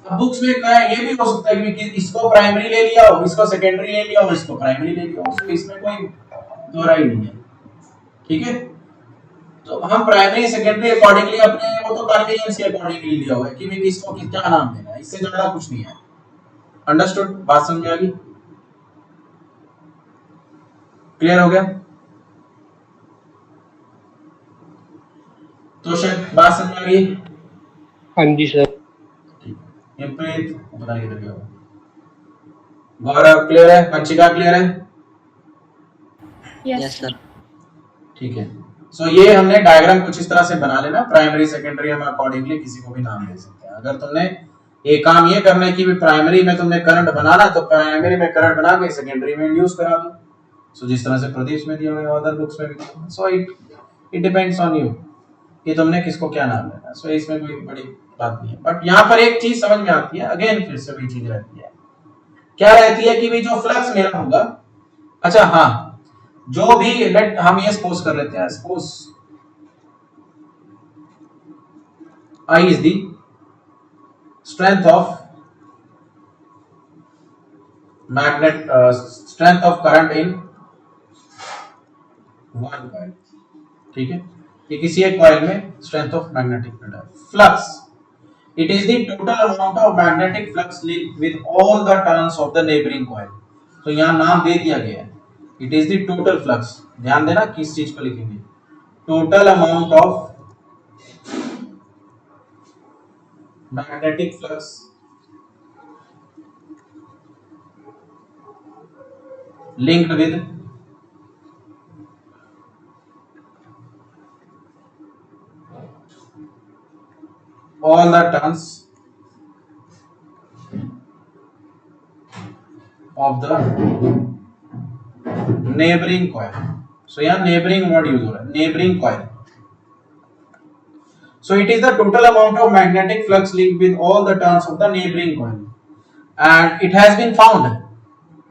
अब बुक्स में क्या है, ये भी हो सकता है कि इसको प्राइमरी ले लिया हो, इसको सेकेंडरी ले लिया हो, इसको प्राइमरी ले लिया हो, तो इसमें कोई दोहराई नहीं है। ठीक है, तो हम प्राइमरी सेकेंडरी अकॉर्डिंगली अपने वो तो कन्वीनियंस के अकॉर्डिंगली लिया हुआ है कि भाई किसको क्या नाम देना है, इससे ज्यादा कुछ नहीं है। अंडरस्टूड? बात समझ में आ गई? क्लियर हो गया? तो शायद बात समझ में आ गई। हाँ जी सर। प्रीत पता नहीं किधर गया वो। गौरव क्लियर है? पंचिका क्लियर है? Yes sir. ठीक है, सो ये हमने डायग्राम कुछ इस तरह से बना लेना। प्राइमरी सेकेंडरी हम अकॉर्डिंगली किसी को भी नाम दे सकते हैं। अगर तुमने एक काम ये करना है कि प्राइमरी में तुमने करंट बनाना, तो प्राइमरी में करंट बना के सेकेंडरी में इंड्यूस करा दो। सो जिस तरह से प्रदेश में दिया हुआ है, अदर बुक्स में भी। So it depends on you कि तुमने किसको क्या नाम देना है। सो इसमें कोई बड़ी बात नहीं है। बट यहाँ पर एक चीज समझ में आती है, अगेन फिर से वही चीज रहती है, क्या रहती है कि भाई जो फ्लक्स मेरा होगा, अच्छा हाँ, जो भी लेट हम ये सपोज कर लेते हैं, suppose I is the strength of strength of current in one coil। ठीक है, ये किसी एक कॉइल में स्ट्रेंथ ऑफ मैग्नेटिक फील्ड है। Flux, it is the total amount of magnetic flux linked with all the turns of the neighbouring coil. तो यहाँ नाम दे दिया गया है, it is the total flux. ध्यान देना किस चीज को लिखेंगे, total amount of magnetic flux linked with all the turns of the neighboring coil। so यहाँ neighboring word यूज हो रहा है, neighboring coil। So it is the total amount of magnetic flux linked with all the turns of the neighboring coil, and it has been found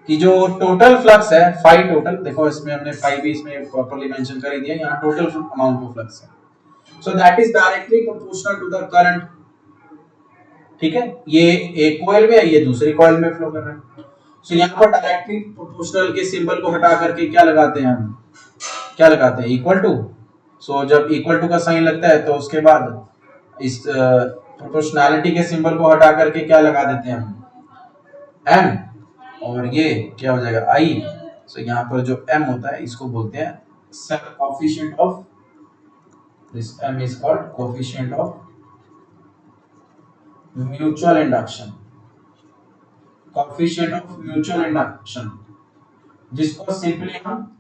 कि जो total flux है, phi total, देखो इसमें हमने phi भी इसमें प्रॉपर्ली मेंशन कर ही दिया, यहाँ टोटल अमाउंट ऑफ फ्लक्स है, so that is directly proportional to the current। ठीक है, ये एक कॉइल में है, ये दूसरी कॉइल में फ्लो कर रहा है। so यहाँ पर डायरेक्टली प्रोपोर्शनल के सिंबल को हटा करके क्या लगाते हैं हम, क्या लगाते हैं, इक्वल टू। सो जब इक्वल टू का साइन लगता है तो उसके बाद इस प्रोपोर्शनैलिटी के सिंबल को हटा करके क्या लगा देते हैं हम, m, और ये क्या हो जाएगा i। सो यहाँ पर जो m होता है इसको बोलते हैं coefficient of, this m is called coefficient of mutual induction, coefficient of mutual induction, जिसको सिंपली हम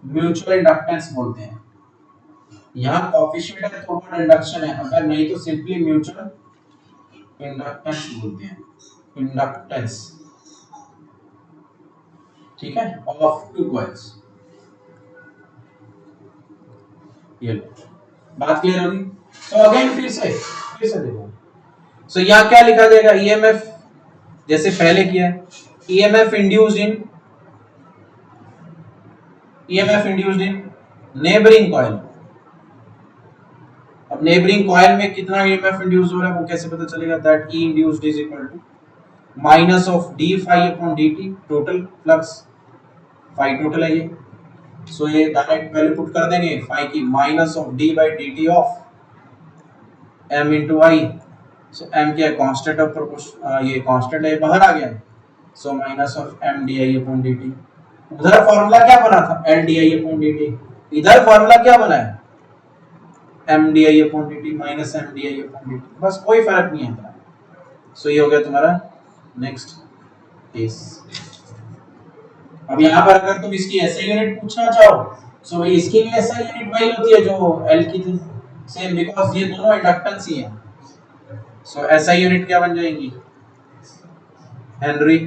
म्यूचुअल इंडक्टेंस बोलते हैं। यहाँ कोएफिशिएंट है तो ऊपर इंडक्शन है, अगर नहीं तो सिंपली म्यूचुअल इंडक्टेंस बोलते हैं, इंडक्टेंस। ठीक है, ऑफ टू कॉइल्स। ये बात क्लियर होगी? तो अगेन फिर से देखो, सो यहाँ क्या लिखा जाएगा, ईएमएफ जैसे पहले किया है, EMF induced in neighbouring coil. अब नेबरिंग कॉइल में कितना ईएमएफ इंड्यूस हो रहा है वो कैसे पता चलेगा, that E induced is equal to minus of d phi upon dt, total flux phi total है ये। सो ये डायरेक्ट वैल्यू पुट कर देंगे फाई की, minus of D by dt of m into I. So m क्या है, constant of proportion, ये constant है, बाहर आ गया। So minus of m di upon dt। उधर फार्मूला क्या बना था, l di अपॉन dt, इधर फार्मूला क्या बना है, m di upon dt minus m di upon dt, बस कोई फर्क नहीं है। सो ये हो गया तुम्हारा नेक्स्ट केस। अब यहाँ पर अगर तुम इसकी एसआई यूनिट पूछना चाहो, सो भाई इसकी भी एसआई यूनिट वही होती है जो L की थी, सेम, बिकॉज़ ये दोनों इंडक्टेंस ही हैं। सो एसआई यूनिट क्या बन जाएगी, हेनरी,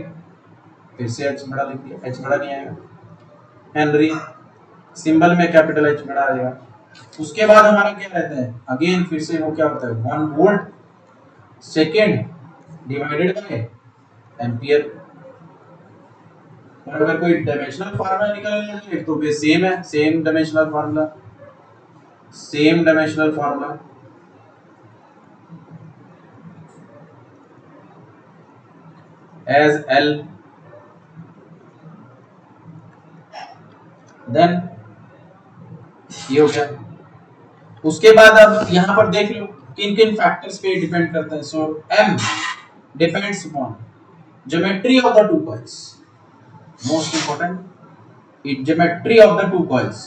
फिर से h बड़ा लिख दिया, h बड़ा नहीं आएगा, हेनरी सिंबल में कैपिटल H बड़ा आएगा। उसके बाद हमारा क्या रहता है, अगेन फिर से वो क्या होता है, 1 volt second divided by ampere. और अगर कोई डायमेंशनल फार्मूला निकालना है तो भी सेम है, same dimensional formula, same dimensional formula. As L, then ये हो गया। उसके बाद अब यहां पर देख लो किन किन फैक्टर्स पे डिपेंड करता है। सो m depends upon geometry of the two coils, most important, geometry of the two coils,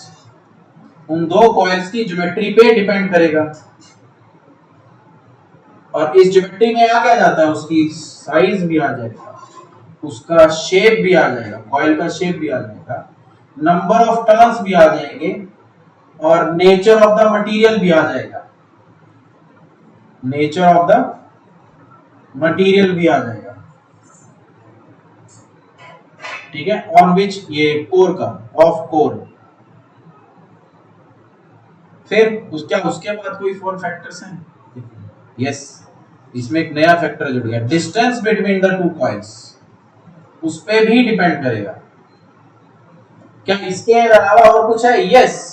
उन दो कॉइल्स की ज्योमेट्री पे डिपेंड करेगा। और इस ज्योमेट्री में आ क्या जाता है, उसकी साइज भी आ जाएगा, उसका शेप भी आ जाएगा, कॉइल का शेप भी आ जाएगा, नंबर ऑफ टर्न्स भी आ जाएंगे, और नेचर ऑफ द मटेरियल भी आ जाएगा, नेचर ऑफ द मटेरियल भी आ जाएगा। ठीक है, ऑन विच ये कोर का, ऑफ कोर। फिर उसके बाद कोई फोर फैक्टर्स हैं? यस, इसमें एक नया फैक्टर जुड़ गया, distance between the two coils, उस पे भी डिपेंड करेगा। क्या इसके अलावा और कुछ है? Yes,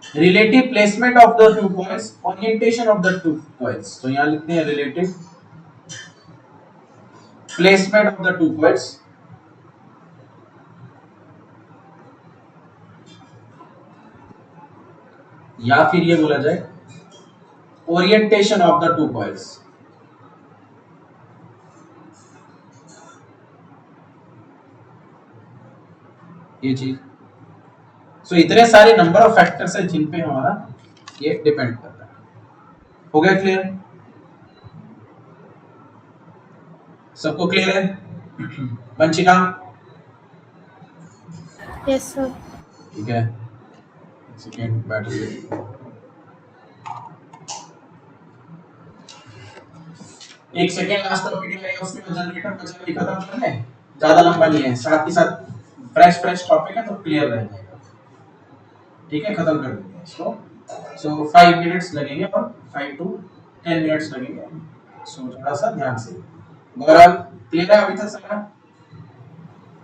relative placement of the two coils, orientation of the two coils. तो यहां लिखते हैं relative placement of the two coils, या फिर ये बोला जाए orientation of the two coils. ये चीज, सो इतने सारे नंबर ऑफ फैक्टर्स है जिन पे हमारा ये डिपेंड करता है। हो गया क्लियर? सबको क्लियर है? वंशिका? Yes sir. ठीक है, सेकेंड बैटरी। एक सेकेंड लास्ट टॉपिक है, उसमें जनरेटर बचा लिखा था हमने, ज्यादा लंबा नहीं है, साथ ही साथ फ्रेश टॉपिक है तो क्लियर रह जाएगा। ठीक है, खत्म कर देंगे इसको। सो 5 मिनट्स लगेंगे और 5 to 10 मिनट्स लगेंगे। सो थोड़ा सा ध्यान से। गौरव क्लियर है अभी तक सारा?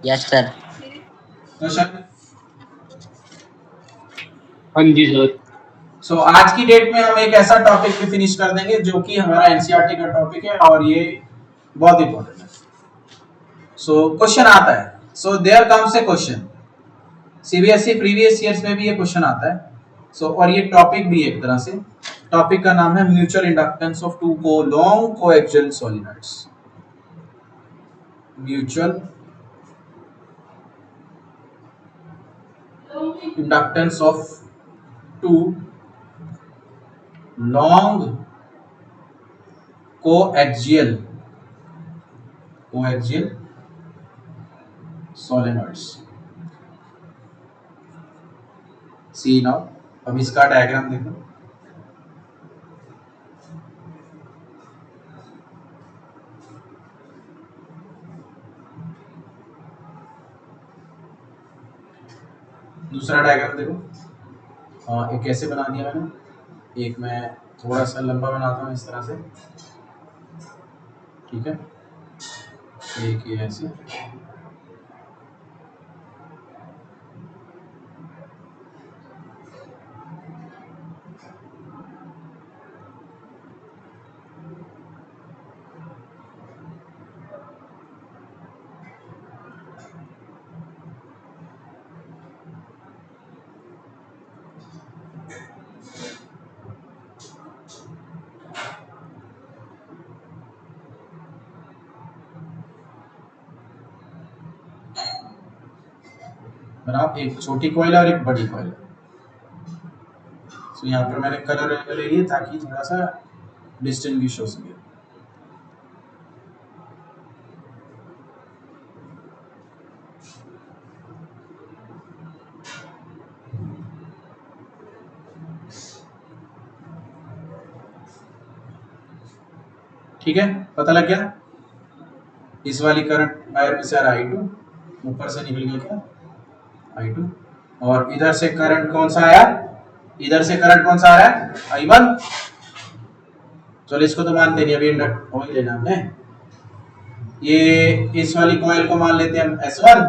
Yes sir. क्वेश्चन? हाँ जी सर। सो आज की डेट में हम एक ऐसा टॉपिक पे फिनिश कर देंगे जो कि हमारा एनसीईआरटी का टॉपिक है और ये बहुत इंपॉर्टेंट है। सो क्वेश्चन आता है, so there comes a question, CBSE previous years में भी ये क्वेश्चन आता है। सो और ये टॉपिक भी एक तरह से, टॉपिक का नाम है म्यूचुअल इंडक्टेंस ऑफ टू को long coaxial solenoids. Mutual inductance of two long coaxial solenoids. See now, अब इसका डायग्राम देखो। दूसरा डायग्राम देखो। एक कैसे बना दिया मैंने, एक मैं थोड़ा सा लंबा बनाता हूँ इस तरह से, ठीक है, एक ये ऐसे। बराबर एक छोटी कॉइल और एक बड़ी कॉइल। तो यहाँ पर मैंने कलर ले लिए ताकि थोड़ा सा डिस्टिंग्विश हो सके। ठीक है, पता लग गया? इस वाली करंट वायर में से आ रहा I2, ऊपर से निकल गया क्या I2, और इधर से करंट कौन सा आया, इधर से करंट कौन सा आ रहा है I1, चलो इसको तो मानते नहीं, अभी इंडक्ट हो ही लेना हमने। ये इस वाली कॉइल को मान लेते हैं हम S1,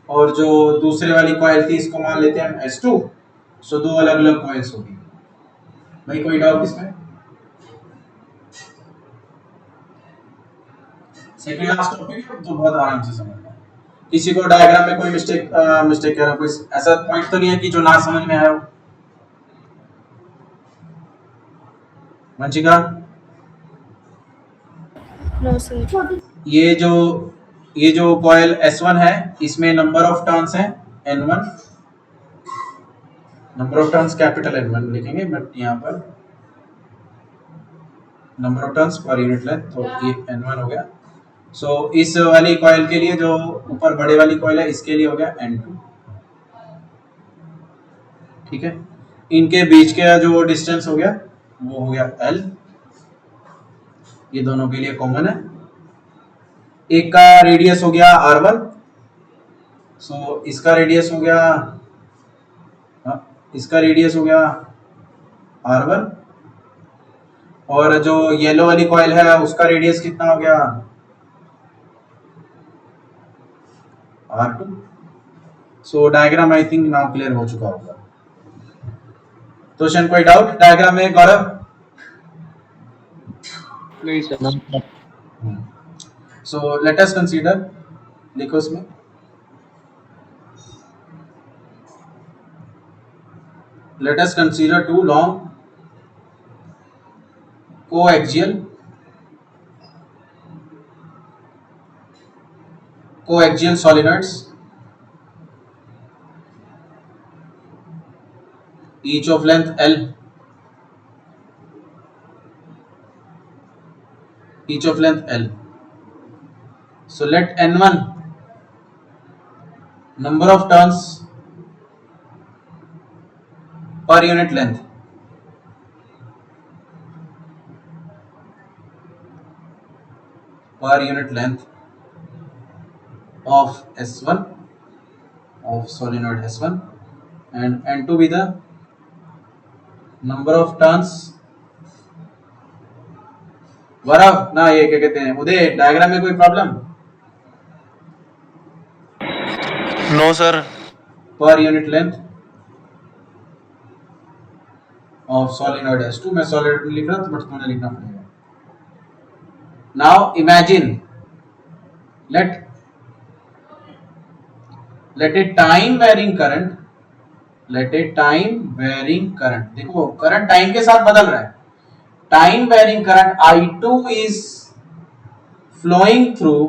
और जो दूसरे वाली कॉइल थी इसको मान लेते हैं हम S2। सो दो अलग अलग कॉइल्स होगी। भाई कोई डाउट इसमें? सेकंड लास्ट टॉपिक तो बहुत आराम से समझना है। किसी को डायग्राम में कोई मिस्टेक कह रहा हूं, कोई ऐसा पॉइंट तो नहीं है कि जो ना समझ में आया हो? Vanshika, no sir. ये जो कॉइल S1 है इसमें नंबर ऑफ टर्न्स है N1। Number of turns capital N1 लिखेंगे, बट यहाँ पर number of turns per unit length, तो ये N1 हो गया। सो इस वाली कॉइल के लिए जो ऊपर बड़े वाली कॉइल है इसके लिए हो गया N2। ठीक है, इनके बीच का जो डिस्टेंस हो गया वो हो गया L। ये दोनों के लिए कॉमन है। एक का रेडियस हो गया R1, सो इसका रेडियस हो गया, इसका रेडियस हो गया R1, और जो येलो वाली कॉइल है उसका रेडियस कितना हो गया R2। So diagram I think now clear हो चुका होगा। तो शन कोई डाउट डायग्राम में गौरव? नहीं sir. No, sir. So let us consider, लिखो इसमें let us consider two long coaxial solenoids, each of length L, so let N1 number of turns per unit length, of S1, of solenoid S1, and N2 be the number of turns। वराव ना, ये क्या कहते हैं उदय, diagram में कोई problem? No sir. Per unit length of solenoid S2, मैं solid लिख रहा हूं तो बट तुम्हें लिखना पड़ेगा। Now imagine let a time varying current, देखो करंट टाइम के साथ बदल रहा है। Time varying current I2 is flowing through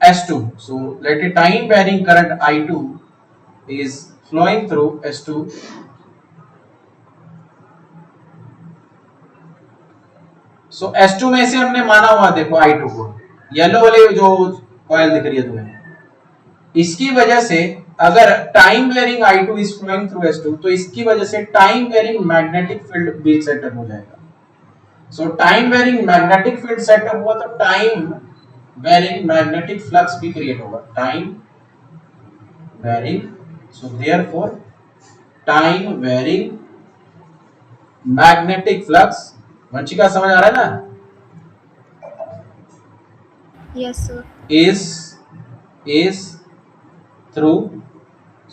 S2। so let a time varying current I2 is flowing through S2। so S2 में से हमने माना हुआ, देखो I2 को, येलो वाले जो कॉइल दिख रही है तुम्हें, इसकी वजह से अगर time varying I2 is flowing through S2 तो इसकी वजह से टाइम वेरिंग मैग्नेटिक फील्ड भी सेटअप हो जाएगा। So time varying magnetic field setup हुआ तो टाइम वेरिंग मैग्नेटिक फ्लक्स भी क्रिएट होगा। Time varying, so therefore time varying magnetic flux. Vanshika समझ आ रहा है ना? Yes sir. is through,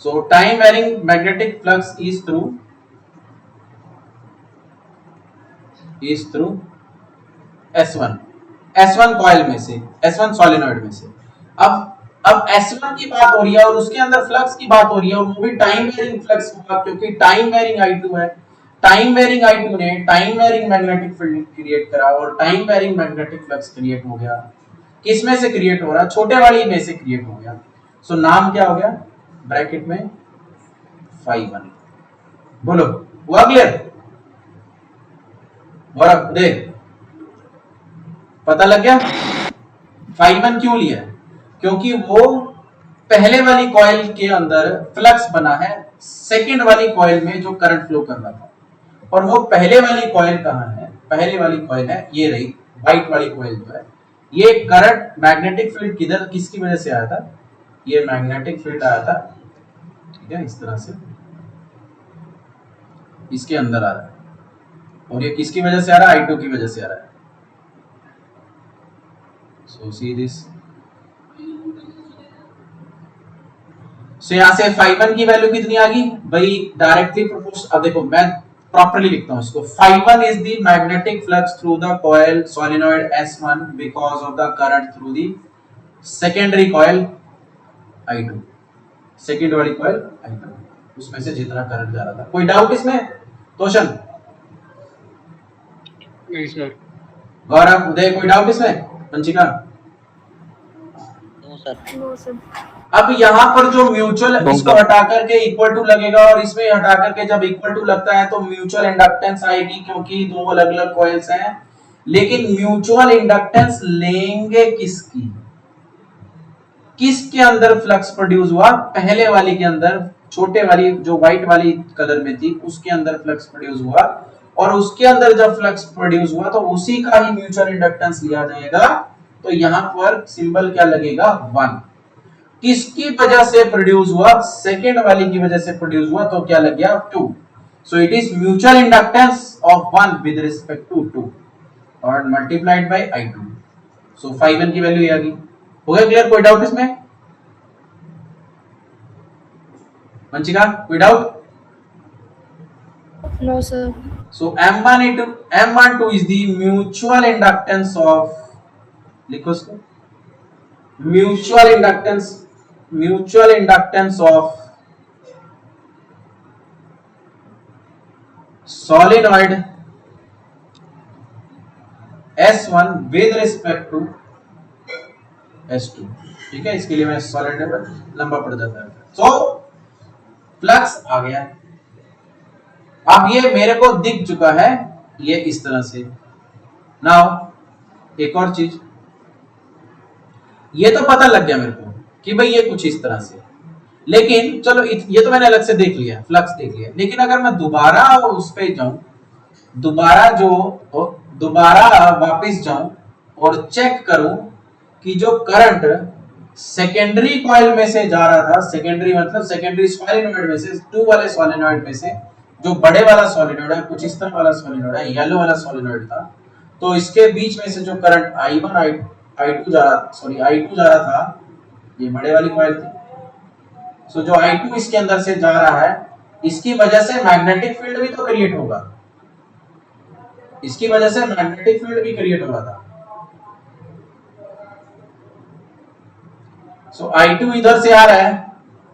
so time varying magnetic flux is through S1 coil में से, S1 सोलेनॉइड में से। अब S1 की बात हो रही है और उसके अंदर फ्लक्स की बात हो रही है, और वो भी टाइम वेरिंग फ्लक्स होगा क्योंकि टाइम वेरिंग I2 है। टाइम वेरिंग I2 ने time varying magnetic field create करा और time varying magnetic flux create हो गया। किस में से क्रिएट हो रहा? छोटे वाली में से क्रिएट हो गया। सो नाम क्या हो गया ब्रैकेट में phi1। बोलो हुआ क्लियर? और देख पता लग गया phi1 क्यों लिया? क्योंकि वो पहले वाली कॉइल के अंदर फ्लक्स बना है सेकंड वाली कॉइल में जो करंट फ्लो कर रहा था, और वो पहले वाली कॉइल कहां है? पहले वाली कॉइल है ये रही, व्हाइट वाली कॉइल जो है। ये करंट मैग्नेटिक फील्ड किधर किसकी वजह से आया था? ये मैग्नेटिक फील्ड आया था, ठीक है, इस तरह से। इसके अंदर आ रहा है, और ये किसकी वजह से आ रहा है? I2 की वजह से आ रहा है। सो सी दिस, सो यहाँ से phi1 की वैल्यू कितनी आ गई भाई? Directly proportional. अब देखो मैं प्रॉपर्ली लिखता हूँ इसको। phi1 is the magnetic flux through the coil solenoid S1 because of the current through the secondary coil I2, second वाली कॉइल I2, उसमें से जितना करंट जा रहा था। कोई डाउट इसमें? तोशन, नहीं सर। गौरव, उदय, कोई डाउट इसमें? Panchika? No sir. No sir. अब यहाँ पर जो म्यूचुअल, इसको हटा करके इक्वल टू लगेगा, और इसमें हटा करके जब इक्वल टू लगता है तो म्यूचुअल इंडक्टेंस आएगी, क्योंकि दो अलग अलग कॉइल्स हैं। लेकिन म्यूचुअल इंडक्टेंस लेंगे किसकी? किसके अंदर फ्लक्स प्रोड्यूस हुआ? पहले वाली के अंदर, छोटे वाली जो व्हाइट वाली कलर में थी उसके अंदर फ्लक्स प्रोड्यूस हुआ, और उसके अंदर जब फ्लक्स प्रोड्यूस हुआ तो उसी का ही म्यूचुअल इंडक्टेंस लिया जाएगा। तो यहाँ पर सिंबल क्या लगेगा? 1। किसकी वजह से प्रोड्यूस हुआ? सेकेंड वाली की वजह से प्रोड्यूस हुआ, तो क्या लग गया? 2। So it is mutual inductance of 1 with respect to 2 और multiplied by I2। So phi1 की वैल्यू आ गई। हो गया क्लियर? कोई डाउट इसमें? मंचिका, कोई doubt? No sir. So M1 into M12 is the mutual inductance of, लिखो इसको, mutual inductance of solenoid S1 with respect to S2। ठीक है, इसके लिए मैं सॉलिड लंबा पड़ जाता है। सो फ्लक्स आ गया। अब ये मेरे को दिख चुका है ये इस तरह से। नाउ एक और चीज, ये तो पता लग गया मेरे को कि भाई ये कुछ इस तरह से, लेकिन चलो ये तो मैंने अलग से देख लिया, फ्लक्स देख लिया। लेकिन अगर मैं दोबारा उस पे जाऊं, दोबारा वापस जाऊं और चेक करूं कि जो करंट सेकेंडरी कॉइल में से जा रहा था, सेकेंडरी मतलब सेकेंडरी सोलेनॉइड में से, 2 वाले सोलेनॉइड में से, जो बड़े वाला सोलेनॉइड है, कुछ इस तरह वाला सोलेनॉइड है, येलो वाला सोलेनॉइड था, तो इसके बीच में से जो करंट I1 I2 जा रहा था, ये बड़े वाली कॉइल थी। सो जो I2 इसके अंदर से जा रहा है, इसकी वजह से मैग्नेटिक फील्ड भी तो क्रिएट होगा, इसकी वजह से मैग्नेटिक फील्ड भी क्रिएट हो रहा था। सो I2 इधर से आ रहा है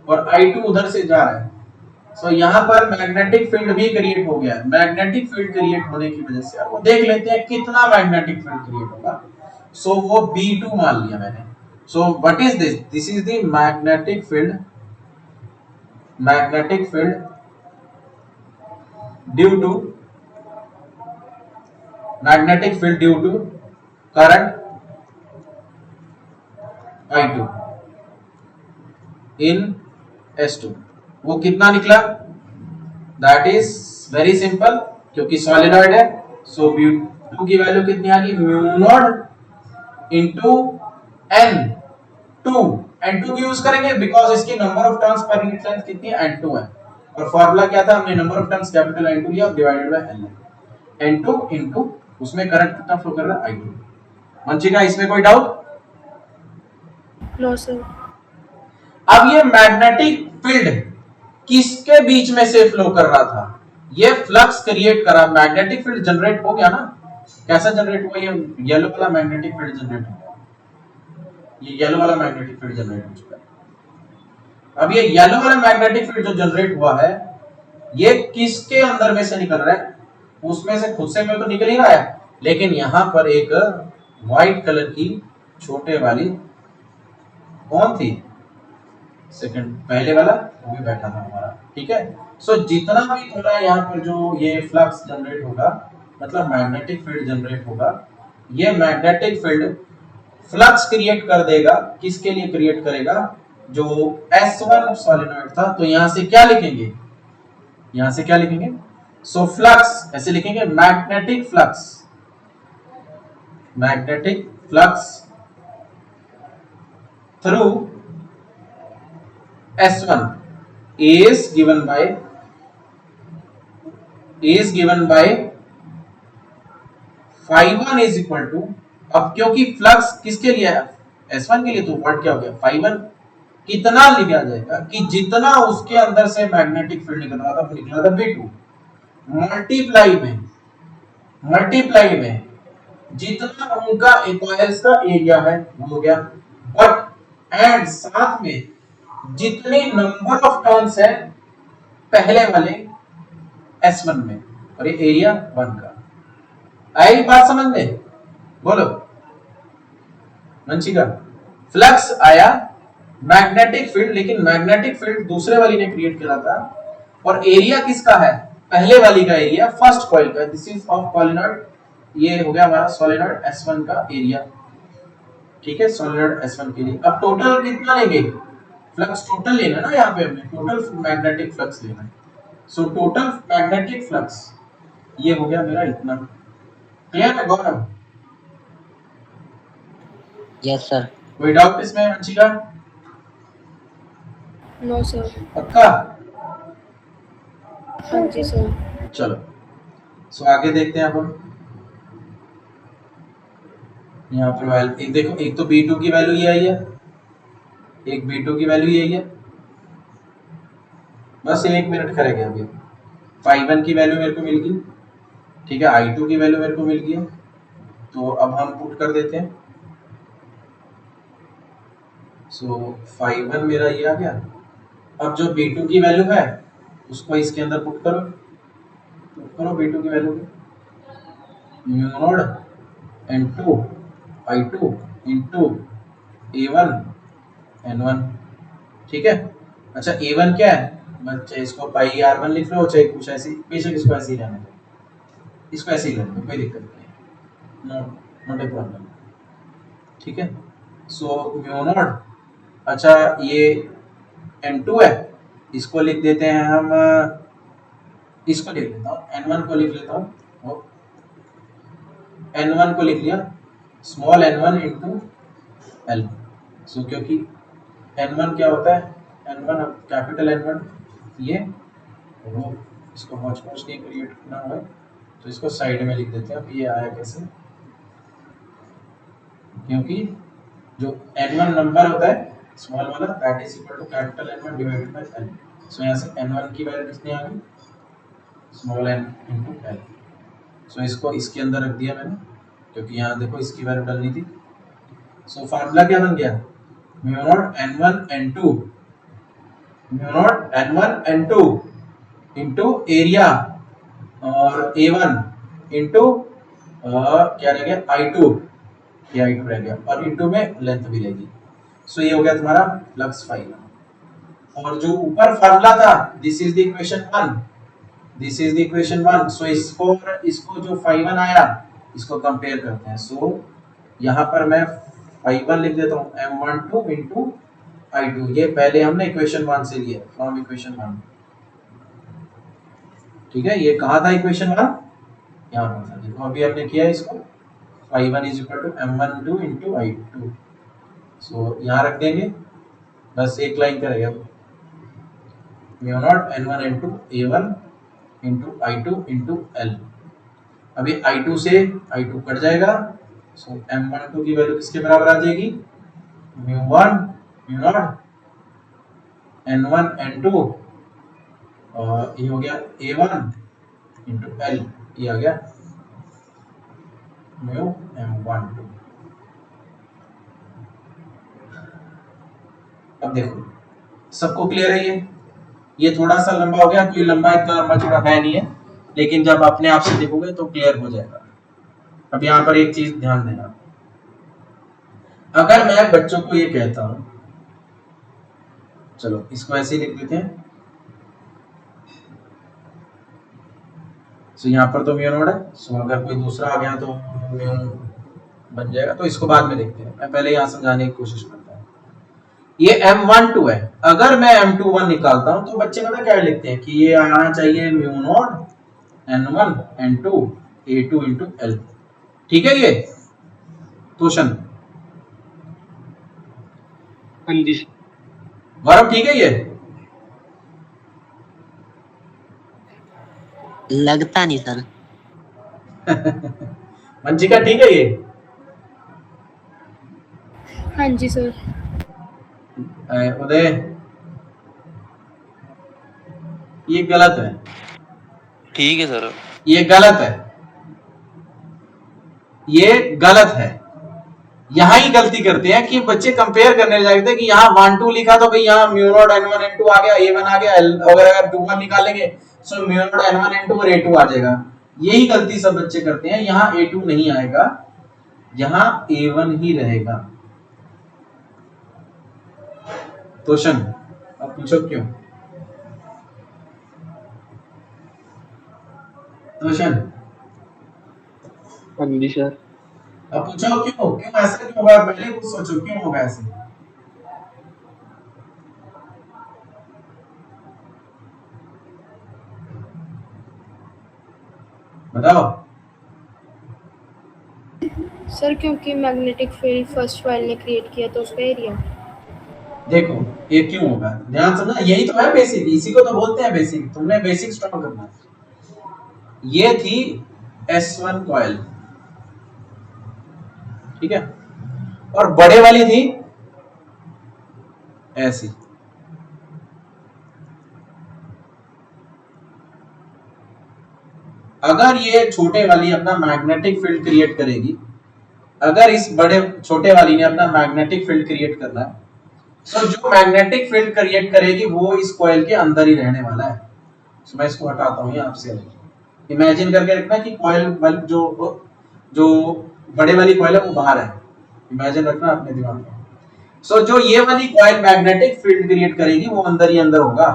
और I2 उधर से जा रहा है। सो यहाँ पर मैग्नेटिक फील्ड भी क्रिएट हो गया है। मैग्नेटिक फील्ड क्रिएट होने की वजह से वो देख लेते हैं कितना मैग्नेटिक फील्ड क्रिएट होगा। सो वो B2 मान लिया मैंने। So what is this? This is the magnetic field due to current I2 in S2। वो कितना निकला? दैट इज वेरी सिंपल, क्योंकि सॉलिनॉइड है। सो B2 की वैल्यू कितनी आ गई? Mu naught into N2। N2 की यूज करेंगे बिकॉज इसकी number of turns per unit length कितनी है? N2 है। और फार्मूला क्या था? हमने number of turns capital N2 लिया और divided by N। N2 into उसमें करंट कितना फ्लो कर रहा है? I2। मंचिका, इसमें कोई डाउट? No sir. अब ये मैग्नेटिक फील्ड किसके बीच में से फ्लो कर रहा था? ये फ्लक्स क्रिएट करा, मैग्नेटिक फील्ड जनरेट हो गया ना। कैसा जनरेट हुआ? ये येलो वाला मैग्नेटिक फील्ड जनरेट हो गया, ये येलो वाला मैग्नेटिक फील्ड जनरेट हो चुका है। अब ये येलो वाला मैग्नेटिक फील्ड जो जनरेट हुआ है, ये किसके अंदर में से निकल रहा है? उसमें से खुद से में तो निकल ही रहा है, लेकिन यहां पर एक व्हाइट कलर की छोटे वाली कौन थी? सेकंड पहले वाला, वो भी बैठा था हमारा। ठीक है। सो जितना भी थोड़ा यहाँ पर जो ये फ्लक्स जनरेट होगा, मतलब मैग्नेटिक फील्ड जनरेट होगा, ये मैग्नेटिक फील्ड फ्लक्स क्रिएट कर देगा। किसके लिए क्रिएट करेगा? जो S1 सोलेनॉइड था। तो यहां से क्या लिखेंगे? यहां से क्या लिखेंगे? सो फ्लक्स ऐसे लिखेंगे, magnetic flux through S1 is given by is given by phi1 is equal to, अब क्योंकि फ्लक्स किसके लिए है, S1 के लिए, तो व्हाट क्या हो गया, phi1 कितना लिखा जाएगा कि जितना उसके अंदर से मैग्नेटिक फील्ड निकल रहा था वो निकला था V2 मल्टीप्लाई में जितना उनका कॉइल्स का एरिया है वो हो गया, बट एंड साथ में जितने नंबर ऑफ टर्न्स है पहले वाले S1 में, और ये एरिया 1 का। आई बात समझ में, बोलो मंचिका। फ्लक्स आया, मैग्नेटिक फील्ड, लेकिन मैग्नेटिक फील्ड दूसरे वाली ने क्रिएट किया था, और एरिया किसका है, पहले वाली का एरिया, फर्स्ट कॉइल का। दिस इज ऑफ सोलेनॉइड, ये हो गया हमारा सोलेनॉइड S1 का एरिया, ठीक है, सोलेनॉइड S1 के लिए। अब टोटल कितना लेंगे, फ्लक्स टोटल लेना ना, यहाँ पे हमें टोटल मैग्नेटिक फ्लक्स लेना है। सो टोटल मैग्नेटिक फ्लक्स ये हो गया मेरा इतना। क्लियर है गौरव? Yes sir. कोई डाउट इसमें मंचिका? No sir. पक्का? हाँ जी सर। चलो सो आगे देखते हैं अपन। यहाँ पर वैल्यू एक देखो, एक तो B2 की वैल्यू ये आई है, एक B2 की वैल्यू ये आई है, बस 1 मिनट करेंगे अभी। phi1 की वैल्यू मेरे को मिल गई, ठीक है, I2 की वैल्यू मेरे को मिल गई, तो अब हम पुट कर देते हैं। सो phi1 मेरा ये आ गया। अब जो B2 की वैल्यू है उसको इसके अंदर पुट करो, B2 की value mu naught n2 I2 into A1 N1, ठीक है। अच्छा A1 क्या है, चाहे इसको पाई R1 लिख लो, चाहे कुछ ऐसी, बेशक इसको ऐसे ही रहने दो, इसको ऐसे ही रहने दो, कोई दिक्कत नहीं, नॉट ए प्रॉब्लम, ठीक है। सो म्यू नॉट, अच्छा ये N2 है, इसको लिख देते हैं हम, इसको लिख लेता हूँ, N1 को लिख लेता हूँ, N1 को लिख लिया स्मॉल n1 इंटू एल। सो क्योंकि n1 क्या होता है, n1 कैपिटल n1 ये रो, इसको हॉच पॉच नहीं क्रिएट करना है तो इसको साइड में लिख देते हैं। अब ये आया कैसे, क्योंकि जो n1 नंबर होता है स्मॉल वाला, that is equal to capital n1 divided by l। So यहाँ से n1 की वैल्यू कितनी आ गई, स्मॉल n इंटू l। सो इसको इसके अंदर रख दिया मैंने, क्योंकि यहाँ देखो इसकी वैल्यू डालनी थी। सो फार्मूला क्या बन गया, mu naught n1 n2, mu naught n1 n2 into area और A1 इंटू क्या रह गया I2, ये I2 रह गया, और इंटू में लेंथ भी रहेगी। सो ये हो गया तुम्हारा फ्लक्स फाइल। और जो ऊपर फार्मूला था, this is the equation 1, this is the equation 1। सो इसको जो phi1 आया इसको कंपेयर करते हैं। सो यहाँ पर मैं phi1 लिख देता हूँ m12 इंटू I2, ये पहले हमने इक्वेशन 1 से लिया, फ्रॉम इक्वेशन 1, ठीक है। ये कहाँ था इक्वेशन 1, यहाँ पर था, देखो अभी हमने किया इसको, phi1 is equal to m12 into I2। So यहाँ रख देंगे, बस एक लाइन करेगा, mu naught n1 into A1 into I2 into L। अभी I2 से I2 कट जाएगा, सो m12 की वैल्यू किसके बराबर आ जाएगी, म्यू1 म्यू नॉट n1 n2, और ये हो गया A1 इंटू L, ये आ गया म्यू m12। अब देखो सबको क्लियर है ये थोड़ा सा लंबा हो गया, कोई लंबा इतना लंबा चौड़ा है नहीं है, लेकिन जब अपने आप से देखोगे तो क्लियर हो जाएगा। अब यहाँ पर एक चीज ध्यान देना, अगर मैं बच्चों को ये कहता हूं, चलो इसको ऐसे ही लिख देते हैं। सो यहाँ पर तो म्यू नॉट है, सो अगर कोई दूसरा आ गया तो म्यू बन जाएगा, तो इसको बाद में देखते हैं, मैं पहले यहाँ समझाने की कोशिश करता हूँ। ये m12 है, अगर मैं m21 निकालता हूं तो बच्चे पता क्या लिखते हैं कि ये आना चाहिए mu naught n1 n2 A2 into L, ठीक है। ये क्वेश्चन हाँ जी सर। गौरव ठीक है ये? लगता नहीं सर। मंचिका ठीक है ये? हाँ जी सर। उदय, ये गलत है, ठीक है सर। ये गलत है, ये गलत है। यहाँ ही गलती करते हैं कि बच्चे कंपेयर करने लग जाते हैं कि यहाँ 1 2 लिखा तो भाई यहाँ म्यू नॉट n1 n2 आ गया, a1 आ गया, अगर 2 1 निकालेंगे so mu naught n1 n2 और a2 आ जाएगा। यही गलती सब बच्चे करते हैं। यहाँ a2 नहीं आएगा, यहाँ a1 ही रहेगा। तोशन, अब पूछो क्यों? तोशन, हाँ जी सर। अब पूछो क्यों, क्यों ऐसा क्यों होगा? पहले कुछ सोचो क्यों होगा ऐसे। बताओ। सर क्योंकि मैग्नेटिक फील्ड फर्स्ट फाइल ने क्रिएट किया तो उसका एरिया। देखो ये क्यों होगा, ध्यान समझना, यही तो है बेसिक, इसी को तो बोलते हैं बेसिक। तुमने बेसिक स्ट्रॉन्ग करना है। ये थी S1 कॉइल, ठीक है, और बड़े वाली थी ऐसी। अगर ये छोटे वाली अपना मैग्नेटिक फील्ड क्रिएट करेगी, अगर इस बड़े छोटे वाली ने अपना मैग्नेटिक फील्ड क्रिएट करना है, तो जो मैग्नेटिक फील्ड क्रिएट करेगी वो इस कॉइल के अंदर ही रहने वाला है। तो मैं इसको हटाता हूँ यहाँ से। इमेजिन करके रखना कि कॉइल बल्ब जो बड़े वाली कॉइल है वो बाहर है, इमेजिन रखना अपने दिमाग में। सो जो ये वाली कॉइल मैग्नेटिक फील्ड क्रिएट करेगी वो अंदर ही अंदर होगा।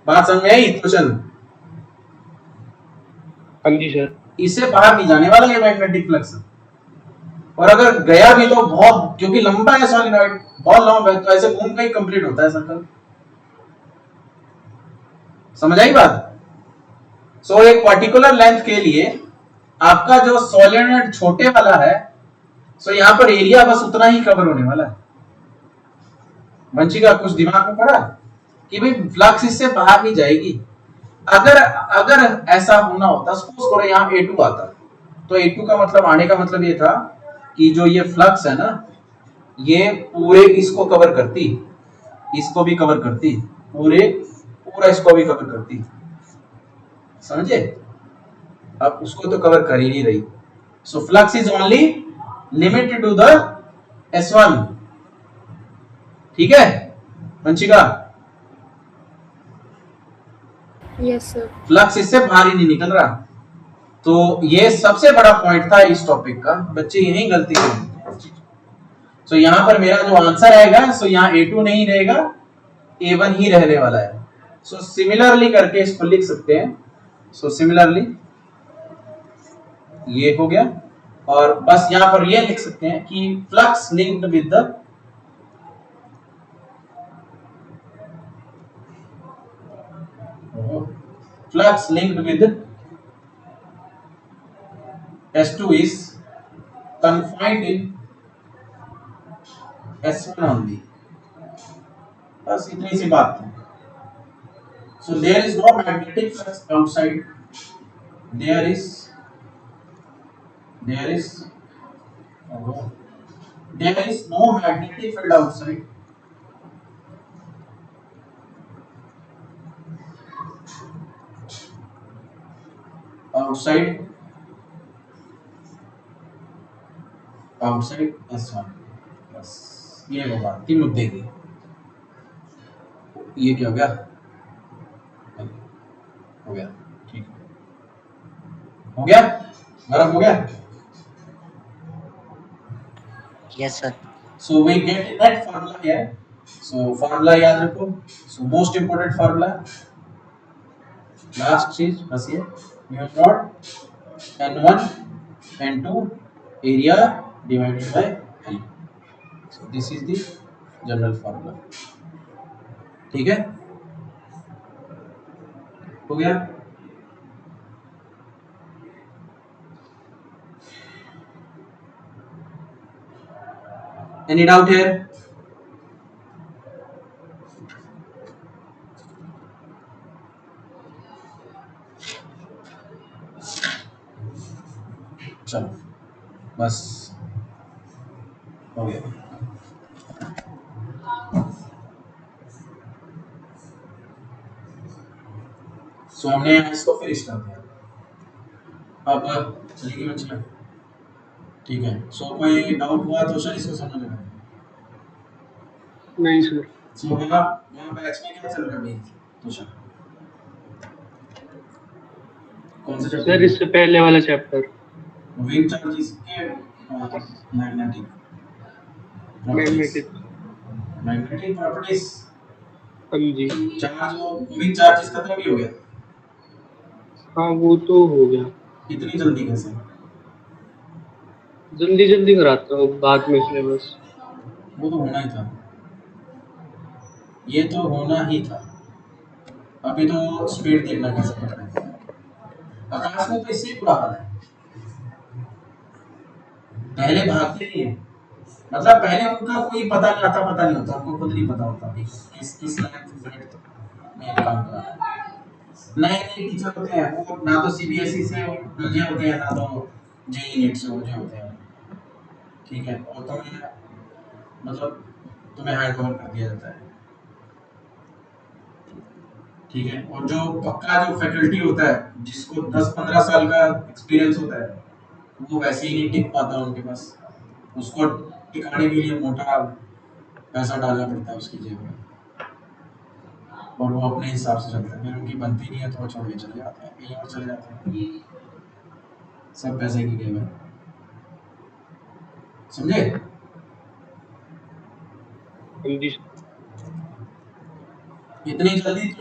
बात समझ में आई क्वेश्चन? हाँ जी सर। इससे बाहर नहीं जाने वाला ये मैग्नेटिक फ्लक्स, और अगर गया भी तो बहुत, क्योंकि लंबा है सॉलिनॉइड, बहुत लंबा है, तो ऐसे घूम के ही कंप्लीट होता है सर्कल। समझ आई बात? सो एक पर्टिकुलर लेंथ के लिए आपका जो सोलेनोइड छोटे वाला है, सो यहाँ पर एरिया बस उतना ही कवर होने वाला है। वंशिका कुछ दिमाग में पड़ा कि भाई फ्लक्स इससे बाहर नहीं जाएगी। अगर अगर ऐसा होना होता, सपोज करो यहाँ A2 आता, तो A2 का मतलब आने का मतलब ये था कि जो ये फ्लक्स है ना, ये पूरे इसको कवर करती, इसको भी कवर करती, पूरा इसको भी कवर करती। समझे? अब उसको तो कवर कर ही नहीं रही। So flux is only limited to the S1। ठीक है वंशिका? Yes sir. फ्लक्स इससे बाहर ही नहीं निकल रहा। तो ये सबसे बड़ा पॉइंट था इस टॉपिक का, बच्चे यही गलती करते हैं। सो यहाँ पर मेरा जो आंसर आएगा, सो यहाँ A2 नहीं रहेगा, A1 ही रहने वाला है। सो सिमिलरली करके इसको लिख सकते हैं। सो सिमिलरली ये हो गया, और बस यहाँ पर ये लिख सकते हैं कि flux linked with the flux linked with S2 is confined in S1 only। बस इतनी सी बात थी। So there is no magnetic flux outside, there is there is no magnetic field outside, outside S1। बस ये वो बात थी मुद्दे की। ये क्या हो गया? हो गया, ठीक हो गया, बर्फ हो गया। Yes sir. So we get that formula here. So formula याद रखो। So most important formula, last चीज बस ये, mu naught n1 n2 area divided by L। So this is the general formula। ठीक है, हो गया। Any doubt here? चलो बस हो गया। सो हमने इसको फिनिश कर दिया। अब चलिए बच्चे, ठीक है। सो कोई डाउट हुआ तो सर इसको समझ में। नहीं सर। सो वहाँ बैच में क्या चल रहा है अभी तो सर, कौन सा सर चैप्टर इससे पहले वाला चैप्टर वेव चार्जेस के मैग्नेटिक मैग्नेटिक। Magnetic properties. हाँ जी। चार्ज वो वेव चार्जेस खत्म भी हो गया हाँ वो तो हो गया। इतनी जल्दी कैसे? जल्दी जल्दी कराता हूँ बाद में सिलेबस। वो तो होना ही था, ये तो होना ही था। अभी तो स्पीड देखना कैसे पड़ रहा है। आकाश में तो इससे ही बुरा हाल है, पहले भागते नहीं है। मतलब पहले उनका कोई पता नहीं आता, पता नहीं होता, उनको खुद नहीं पता होता कि किस लाइन में काम कर रहा है। नए नए टीचर होते हैं, वो ना तो सीबीएसई से उलझे होते हैं, ना तो जेई नीट से उलझे होते हैं, ठीक है। और तुम्हें मतलब तुम्हें हैंड ओवर कर दिया जाता है, ठीक है। और जो पक्का जो फैकल्टी होता है, जिसको 10-15 साल का एक्सपीरियंस होता है, वो वैसे ही नहीं टिक पाता उनके पास। उसको टिकाने के लिए मोटा पैसा डालना पड़ता है उसकी जेब में, और वो अपने हिसाब से चलता है। फिर उनकी बनती नहीं है तो वो छोड़ के चले जाते हैं, कहीं और चले जाते हैं। सब पैसे की गेम है, समझे? हाँ जी। इतनी जल्दी